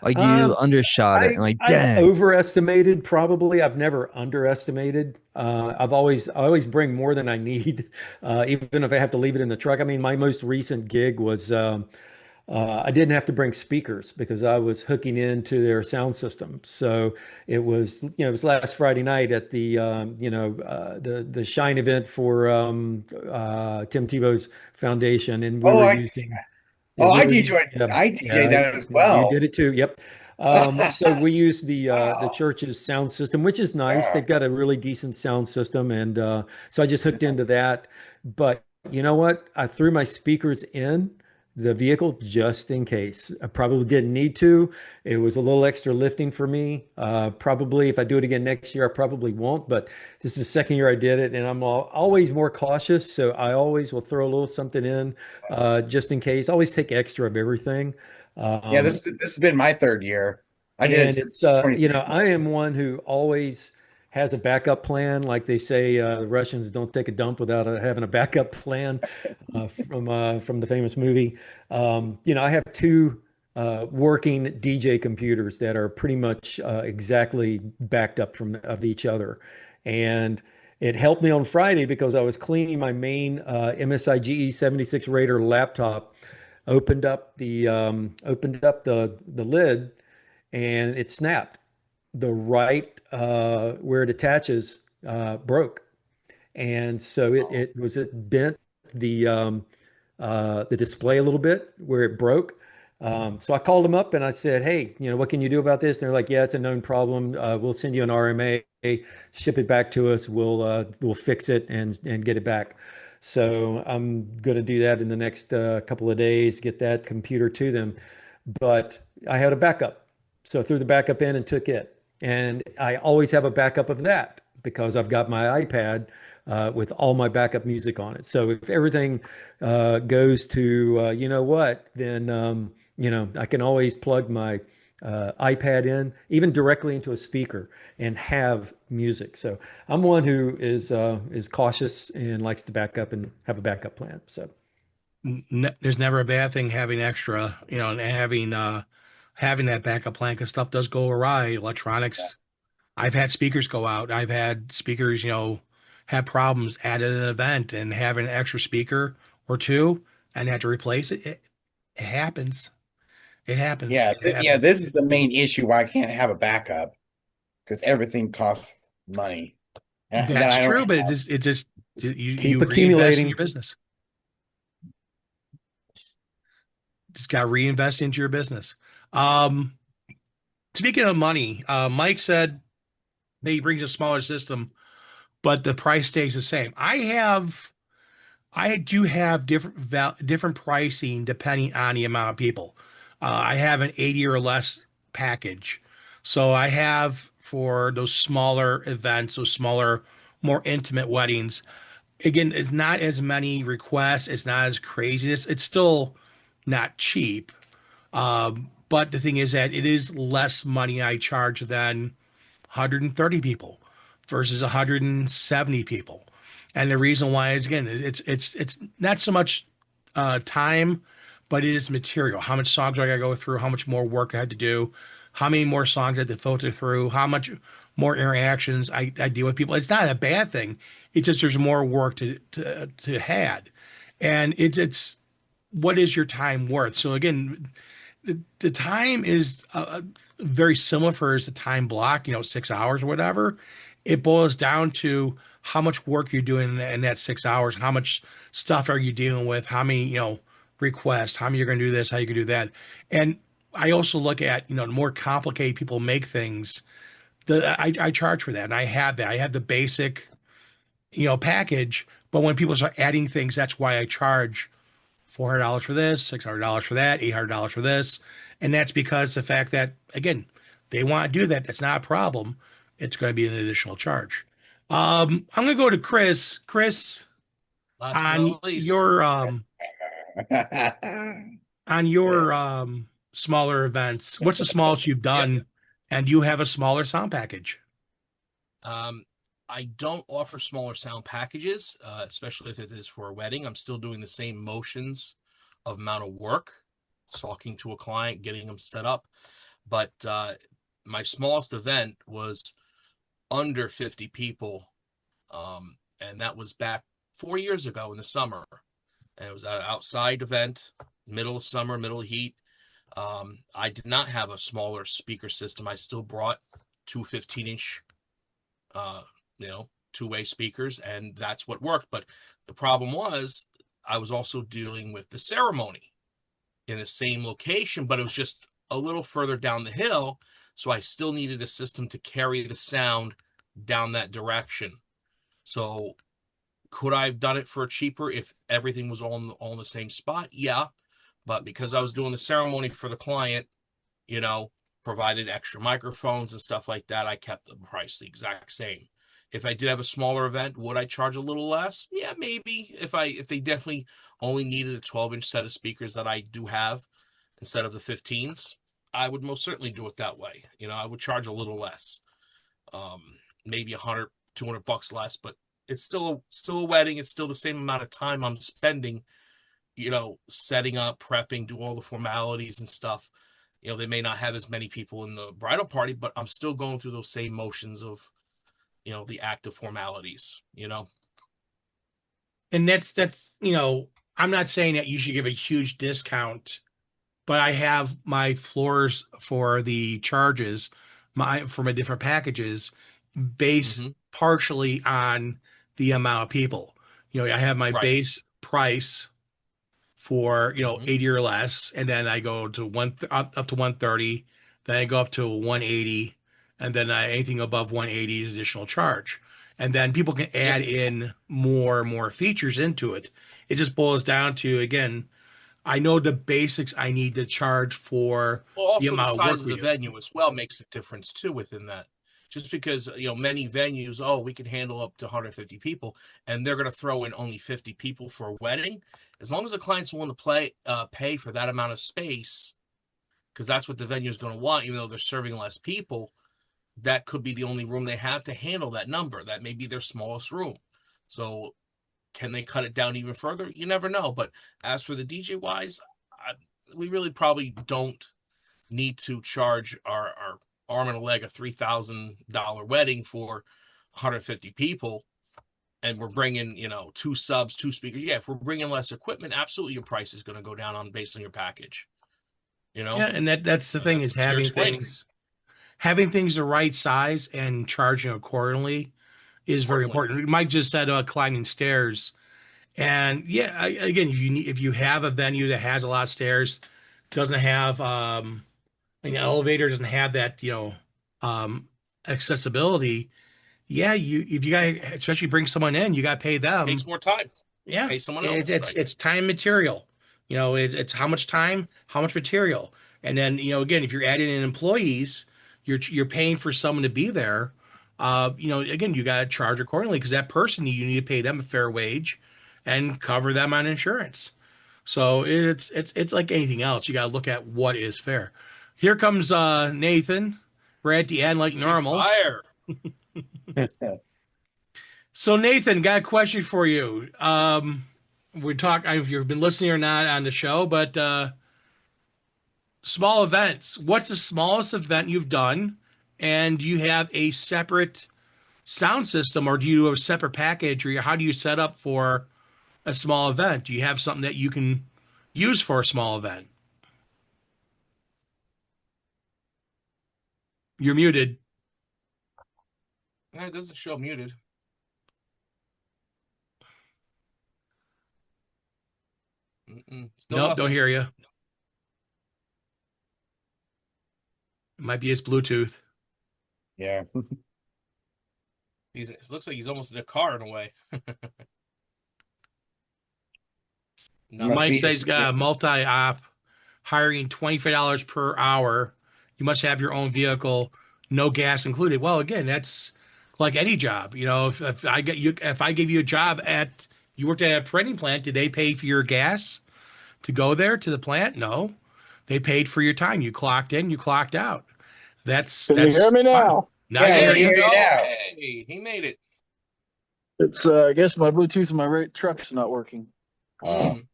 Like you undershot it, and like, dang. I've overestimated probably. I've never underestimated. I always bring more than I need, even if I have to leave it in the truck. I mean, my most recent gig was I didn't have to bring speakers because I was hooking into their sound system. So it was last Friday night at the the Shine event for Tim Tebow's foundation, and we were using. Yeah, I DJ'd that as well. You did it too. Yep. So we use the church's sound system, which is nice. They've got a really decent sound system, and so I just hooked into that. But you know what? I threw my speakers in the vehicle just in case. I probably didn't need to. It was a little extra lifting for me. Probably if I do it again next year, I probably won't. But this is the second year I did it, and I'm always more cautious. So I always will throw a little something in just in case. I always take extra of everything. Yeah, this has been my third year. I did it since I am one who always has a backup plan. Like they say, the Russians don't take a dump without having a backup plan from the famous movie. I have two working DJ computers that are pretty much exactly backed up of each other. And it helped me on Friday because I was cleaning my main MSI GE76 Raider laptop, opened up the lid, and it snapped. The right where it attaches broke, and so it bent the display a little bit where it broke. So I called them up and I said, "Hey, what can you do about this?" And they're like, "Yeah, it's a known problem. We'll send you an RMA, ship it back to us. We'll fix it and get it back." So I'm going to do that in the next couple of days, get that computer to them. But I had a backup, so I threw the backup in and took it. And I always have a backup of that because I've got my iPad with all my backup music on it. So if everything goes to, then, I can always plug my iPad in, even directly into a speaker, and have music. So I'm one who is cautious and likes to back up and have a backup plan. So there's never a bad thing having extra, and having that backup plan, because stuff does go awry. Electronics. Yeah. I've had speakers go out. I've had speakers, have problems at an event, and having an extra speaker or two and had to replace it. It happens. It happens. Yeah, It yeah, happens. this is the main issue why I can't have a backup because everything costs money. And then That's I don't true, but have, you Keep reinvest in your accumulating. business. Just got to reinvest into your business. Um, Speaking of money, Mike said that he brings a smaller system, but the price stays the same. I do have different pricing depending on the amount of people. I have an 80 or less package. So I have for those smaller events, those smaller, more intimate weddings. Again, it's not as many requests, it's not as crazy. It's still not cheap. But the thing is that it is less money I charge than 130 people versus 170 people. And the reason why is again, it's not so much time, but it is material. How much songs I got to go through? How much more work I had to do? How many more songs I had to filter through? How much more interactions I deal with people? It's not a bad thing. It's just there's more work to had, and it's what is your time worth? So again, the time is very similar for as a time block, 6 hours or whatever. It boils down to how much work you're doing in that 6 hours, how much stuff are you dealing with, how many, requests, how many you're going to do this, how you can do that. And I also look at, the more complicated people make things, I charge for that. And I have that. I have the basic, package. But when people start adding things, that's why I charge $400 for this, $600 for that, $800 for this. And that's because the fact that, again, they want to do that. That's not a problem. It's going to be an additional charge. I'm going to go to Chris. Chris, Last but on not least, your on your smaller events, what's the smallest you've yeah. done? And you have a smaller sound package. I don't offer smaller sound packages, especially if it is for a wedding. I'm still doing the same motions of amount of work, talking to a client, getting them set up. But my smallest event was under 50 people, and that was back 4 years ago in the summer. And it was an outside event, middle of summer, middle of heat. I did not have a smaller speaker system. I still brought two 15-inch two-way speakers, and that's what worked. But the problem was I was also dealing with the ceremony in the same location, but it was just a little further down the hill. So I still needed a system to carry the sound down that direction. So could I have done it for cheaper if everything was all in the same spot? Yeah. But because I was doing the ceremony for the client, provided extra microphones and stuff like that, I kept the price the exact same. If I did have a smaller event, would I charge a little less? Yeah, maybe. If they definitely only needed a 12-inch set of speakers that I do have instead of the 15s, I would most certainly do it that way. I would charge a little less, maybe $100, $200 less, but it's still a wedding. It's still the same amount of time I'm spending, setting up, prepping, do all the formalities and stuff. They may not have as many people in the bridal party, but I'm still going through those same motions of, the active formalities, And that's, I'm not saying that you should give a huge discount, but I have my floors for the charges, for my different packages based partially on the amount of people. I have my Right. base price for 80 or less, and then I go to up to 130, then I go up to 180, and then anything above 180 is additional charge. And then people can add in more and more features into it. It just boils down to, again, I know the basics I need to charge for Well, the also the amount of work size of we the do. venue as well makes a difference too within that. Just because, many venues, we can handle up to 150 people, and they're going to throw in only 50 people for a wedding. As long as the client's willing to pay for that amount of space, because that's what the venue is going to want, even though they're serving less people, that could be the only room they have to handle that number. That may be their smallest room. So can they cut it down even further? You never know. But as for the DJ wise, we really probably don't need to charge our arm and a leg a $3,000 wedding for 150 people, and we're bringing two subs, two speakers. Yeah, if we're bringing less equipment, absolutely your price is going to go down based on your package. You know, Yeah, and that's the thing is so you're explaining. having things the right size and charging accordingly is very important. Mike just said climbing stairs, and yeah, again, if you have a venue that has a lot of stairs, doesn't have an elevator, doesn't have that accessibility. Yeah, if you got especially bring someone in, you got to pay them. Takes more time. Yeah, Pay someone else. it's time material. It's how much time, how much material, and then again, if you're adding in employees, you're paying for someone to be there. Again, you got to charge accordingly because that person you need to pay them a fair wage, and cover them on insurance. So it's like anything else. You got to look at what is fair. Here comes Nathan. We're at the end like normal. Fire. So Nathan, got a question for you. We talk if you've been listening or not on the show, but small events. What's the smallest event you've done? And do you have a separate sound system, or do you have a separate package, or how do you set up for a small event? Do you have something that you can use for a small event? You're muted. It doesn't show muted. Still Nope, nothing. don't hear you. It might be his Bluetooth. Yeah. It looks like he's almost in a car in a way. No, Must Mike be- says he's got a multi-op hiring $25 per hour. You must have your own vehicle, no gas included. Well, again, that's like any job. If I give you a job you worked at a printing plant, did they pay for your gas to go there to the plant? No, they paid for your time. You clocked in, you clocked out. Can you hear me now? Now Yeah, you there hear you you. go. now. Hey, he made it. It's I guess my Bluetooth in my truck's not working. Mm.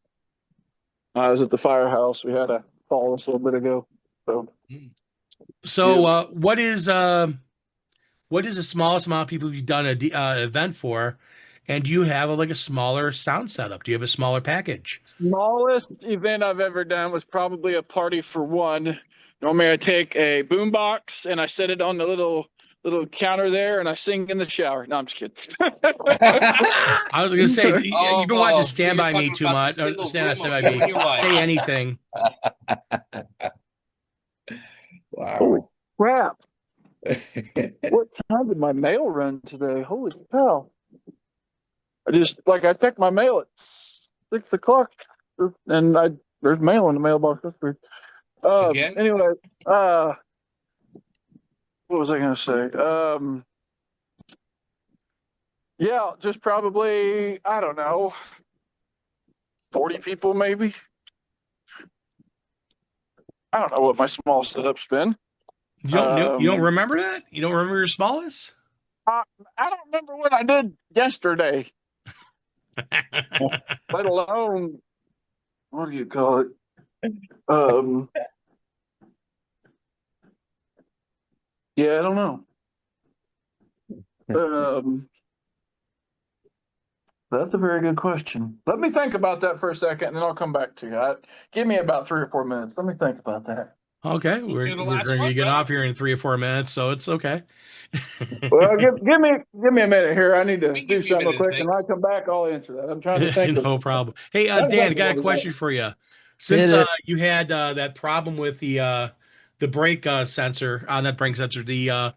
I was at the firehouse. We had a call us a little bit ago. So So, what is the smallest amount of people you've done a event for? And do you have a smaller sound setup? Do you have a smaller package? smallest event I've ever done was probably a party for one. Normally I take a boombox and I set it on the little counter there and I sing in the shower. No, I'm just kidding. I was going to say, you've been watching Oh, Stand you're By Me talking too about much. the single Stand room By okay, Me. you're right. Say anything. Wow. Crap. What time did my mail run today? Holy cow. I checked my mail at 6:00 and there's mail in the mailbox. That's weird. Again? Anyway, what was I gonna say? Yeah, just probably, I don't know, 40 people maybe. I don't know what my small setup's been. You don't remember that? You don't remember your smallest? I don't remember what I did yesterday, let alone, what do you call it? Yeah, I don't know. That's a very good question. Let me think about that for a second, and then I'll come back to you. Give me about 3 or 4 minutes. Let me think about that. Okay, we're You're the going last to one, get bro. off here in 3 or 4 minutes, so it's okay. Well, give me a minute here. I need to We can do give you a something real minute to quick, think. and when I come back, I'll answer that. I'm trying to think. No problem. Hey, That's Dan, what got a we question got. for you. Since Hit it. you had that problem with the brake sensor on that brake sensor, the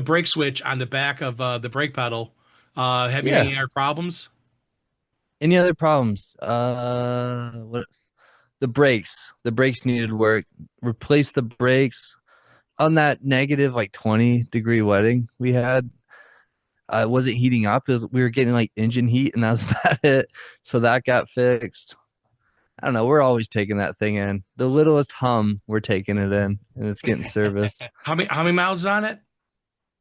brake switch on the back of the brake pedal, have you had any other problems? Any other problems? What? The brakes. The brakes needed work. Replace the brakes on that negative 20-degree wedding we had. It wasn't heating up. We were getting engine heat, and that was about it. So that got fixed. I don't know. We're always taking that thing in. The littlest hum, we're taking it in, and it's getting serviced. How many miles is on it?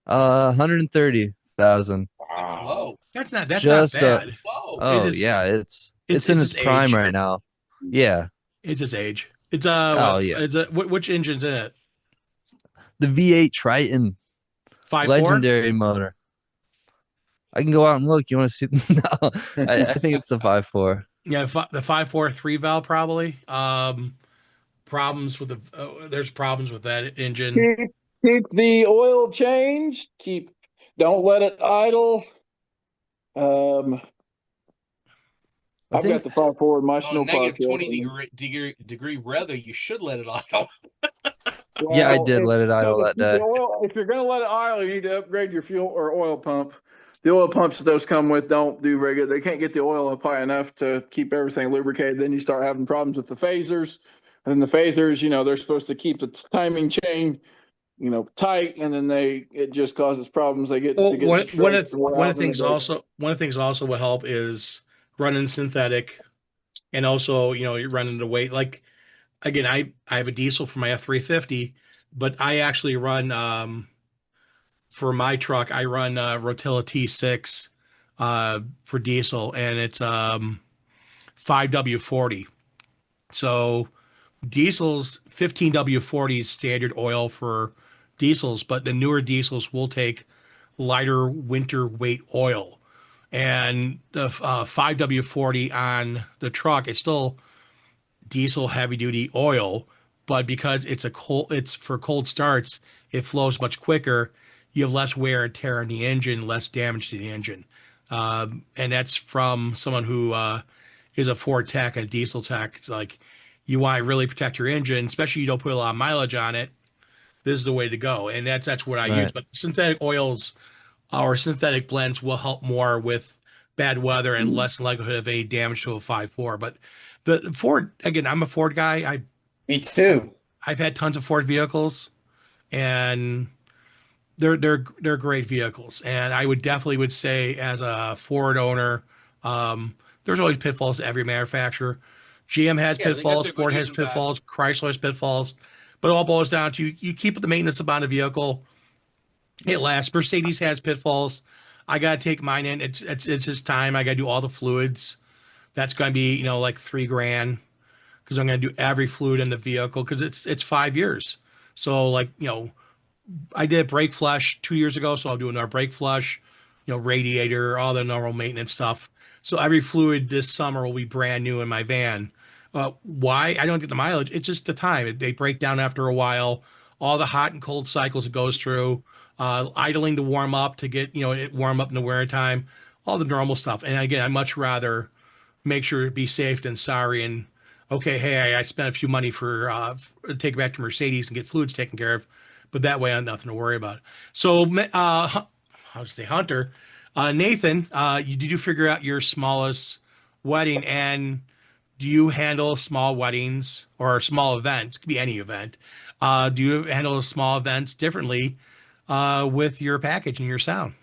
130,000. That's low. That's not Just, bad. Whoa. Oh just- yeah, it's it's in just its prime age. right now. Yeah, It's just age. It's Oh, yeah. It's which engine's in it? the V8 Triton, 5.4? legendary motor. I can go out and look. You want to see? No, I think it's the 5.4. Yeah, the 5.4 3 valve probably. problems with there's problems with that engine. Keep the oil changed. Don't let it idle. I've got the 5.4 in my Oh, negative snowplow. 20 degree weather, you should let it idle. Yeah, I did let it idle that day. If you're going to let it idle, you need to upgrade your fuel or oil pump. The oil pumps that those come with don't do very good. They can't get the oil up high enough to keep everything lubricated. Then you start having problems with the phasers. And then the phasers, they're supposed to keep the timing chain, tight, and then it just causes problems. They get, Well, they get one straight of wore one out of the and things they- also will help is running synthetic, and also you're running the weight. Like again, I have a diesel for my F350, but I actually run for my truck I run Rotella T6 for diesel, and it's 5W40. So diesels 15W40 is standard oil for diesels, but the newer diesels will take lighter winter weight oil. And the 5W40 on the truck is still diesel heavy duty oil, but because it's for cold starts, it flows much quicker. You have less wear and tear on the engine, less damage to the engine. And that's from someone who is a Ford tech, a diesel tech. It's like, you want to really protect your engine, especially you don't put a lot of mileage on it. This is the way to go. And that's what I use. But synthetic oils or synthetic blends will help more with bad weather and less likelihood of any damage to a 5.4. But the Ford, again, I'm a Ford guy. Me too. I've had tons of Ford vehicles, and they're great vehicles. And I would say, as a Ford owner, there's always pitfalls to every manufacturer. GM has Yeah, they got pitfalls, their good Ford news has and bad. pitfalls, Chrysler has pitfalls, but it all boils down to you keep the maintenance upon the vehicle. It lasts. Mercedes has pitfalls. I gotta take mine in. It's his time. I gotta do all the fluids. That's gonna be like $3,000 because I'm gonna do every fluid in the vehicle because it's 5 years. So I did brake flush 2 years ago, so I'll do another brake flush, radiator, all the normal maintenance stuff. So every fluid this summer will be brand new in my van. Why? I don't get the mileage. It's just the time. They break down after a while. All the hot and cold cycles it goes through, idling to warm up to get, it warm up in the winter time, all the normal stuff. And again, I much rather make sure to be safe than sorry. And okay, hey, I spent a few money for take it back to Mercedes and get fluids taken care of, but that way I have nothing to worry about. So, Hunter, Nathan, did you figure out your smallest wedding, and do you handle small weddings or small events? It could be any event. Do you handle small events differently with your package and your sound?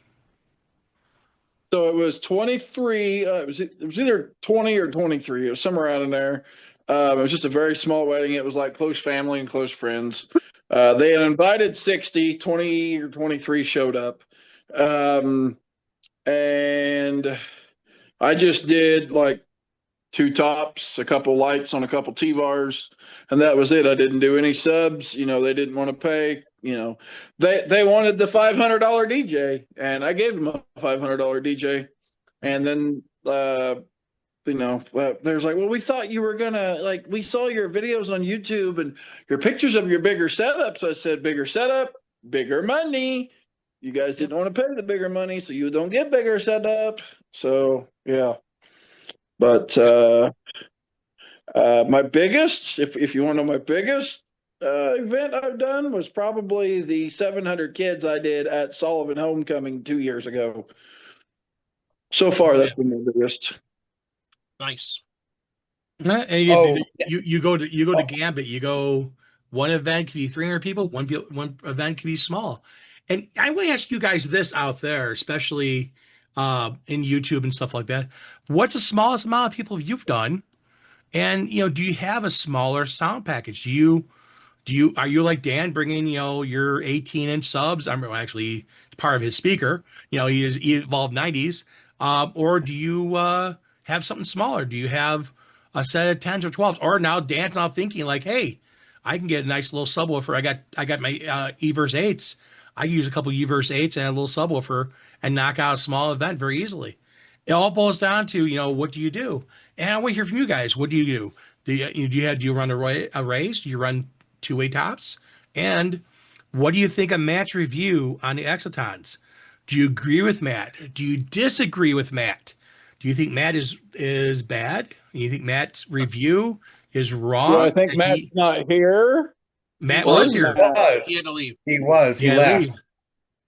So it was 23. It was either 20 or 23. It was somewhere around in there. It was just a very small wedding. It was like close family and close friends. They had invited 60, 20 or 23 showed up. And I just did like 2 tops, a couple lights on a couple T-bars, and that was it. I didn't do any subs. They didn't want to pay. They wanted the $500 DJ, and I gave them a $500 DJ. And then there's like, well, we thought you were gonna we saw your videos on YouTube and your pictures of your bigger setups. I said, bigger setup, bigger money. You guys didn't want to pay the bigger money, so you don't get bigger setup. So yeah. But my biggest, if you want to know my biggest event I've done, was probably the 700 kids I did at Sullivan Homecoming 2 years ago. So far, that's been my biggest. Nice. And you go to Gambit. You go, one event could be 300 people. One event could be small. And I want to ask you guys this out there, especially in YouTube and stuff like that. What's the smallest amount of people you've done? And do you have a smaller sound package? Are you like Dan, bringing your 18-inch subs? I'm actually part of his speaker. He evolved 90s. Or do you have something smaller? Do you have a set of 10s or 12s? Or now Dan's now thinking like, hey, I can get a nice little subwoofer. I got my Everse 8s. I use a couple Everse 8s and a little subwoofer and knock out a small event very easily. It all boils down to, what do you do? And I want to hear from you guys. What do you do? Do you run a race? Do you run two-way tops? And what do you think of Matt's review on the Exotons? Do you agree with Matt? Do you disagree with Matt? Do you think Matt is bad? Do you think Matt's review is wrong? Do I think Matt's not here? Matt Well, was here. He had to leave. He was. He Yeah, left. leave.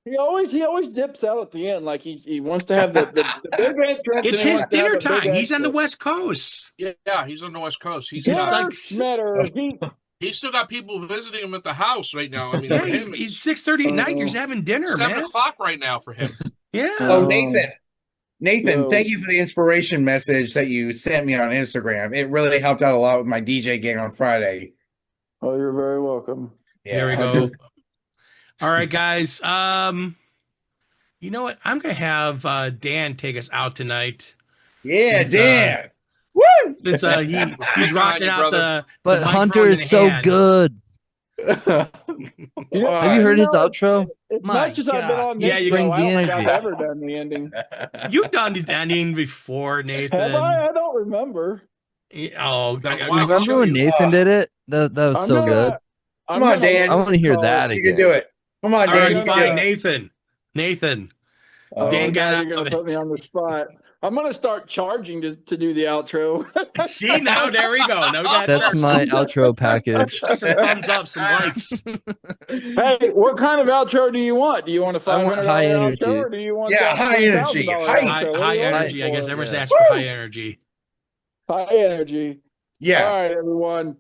He always dips out at the end, like he wants to have the big entrance. It's and he his wants to have dinner a big time. He's on the exit. West Coast. Yeah, he's on the West Coast. He's It's got, like- Smetter, he's still got people visiting him at the house right now. I mean, Yeah, for him, he's 6:30 at night. He's having dinner, it's 7 man. o'clock right now for him. Yeah. Oh, Um, Nathan, so- thank you for the inspiration message that you sent me on Instagram. It really helped out a lot with my DJ gig on Friday. Oh, you're very welcome. There we go. All right, guys. You know what? I'm gonna have Dan take us out tonight. Yeah, Since, Dan. Woo! It's he's rocking out the But mic Hunter throwing in is so hand. good. Have you heard his know, outro? As My much as I've been God. on this Yeah, you show, brings I the don't think energy. I've ever done the ending. You've done the ending before, Nathan. Have I? I don't remember. Oh, Remember when Nathan did it? That was I'm so gonna- good. I'm Come on, gonna Dan. I want to hear call- that You again. can do it. Come on, All Dan. right, You can do fine, it. Nathan. Oh, Dan got now out you're of gonna put it. me on the spot. I'm gonna start charging to do the outro. See, now there we go. Now we got That's my outro package. some thumbs up, some likes. Hey, what kind of outro do you want? Do you want a I want $500 high outro, energy. or do you want Yeah, that high energy. $10,000 High- outro? What do High you want energy. I it guess for? everyone's Yeah. asked for high energy. High energy. Yeah. All right, everyone.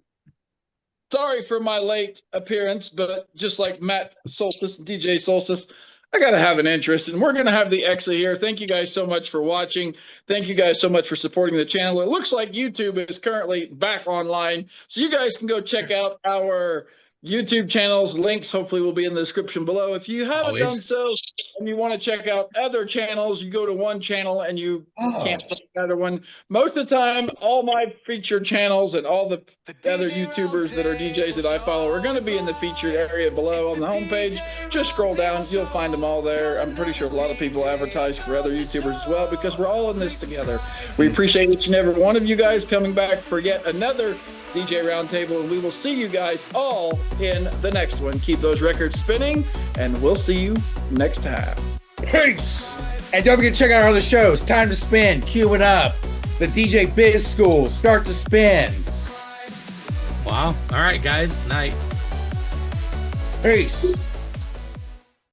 Sorry for my late appearance, but just like Matt Solstice and DJ Solstice, I got to have an interest, and we're going to have the Exa here. Thank you guys so much for watching. Thank you guys so much for supporting the channel. It looks like YouTube is currently back online, so you guys can go check out our YouTube channels. Links hopefully will be in the description below. If you haven't Always. done so and you want to check out other channels, you go to one channel and you can't find another one. Most of the time, all my featured channels and all the other YouTubers that are DJs that I follow are going to be in the featured area below on the homepage. Just scroll down, you'll find them all there. I'm pretty sure a lot of people advertise for other YouTubers as well because we're all in this together. We appreciate each and every one of you guys coming back for yet another DJ Roundtable, and we will see you guys all in the next one. Keep those records spinning, and we'll see you next time. Peace. And don't forget to check out our other shows. Time to Spin, Cue It Up, the DJ Biz School, Start to Spin. Wow. All right, guys. Night. Peace.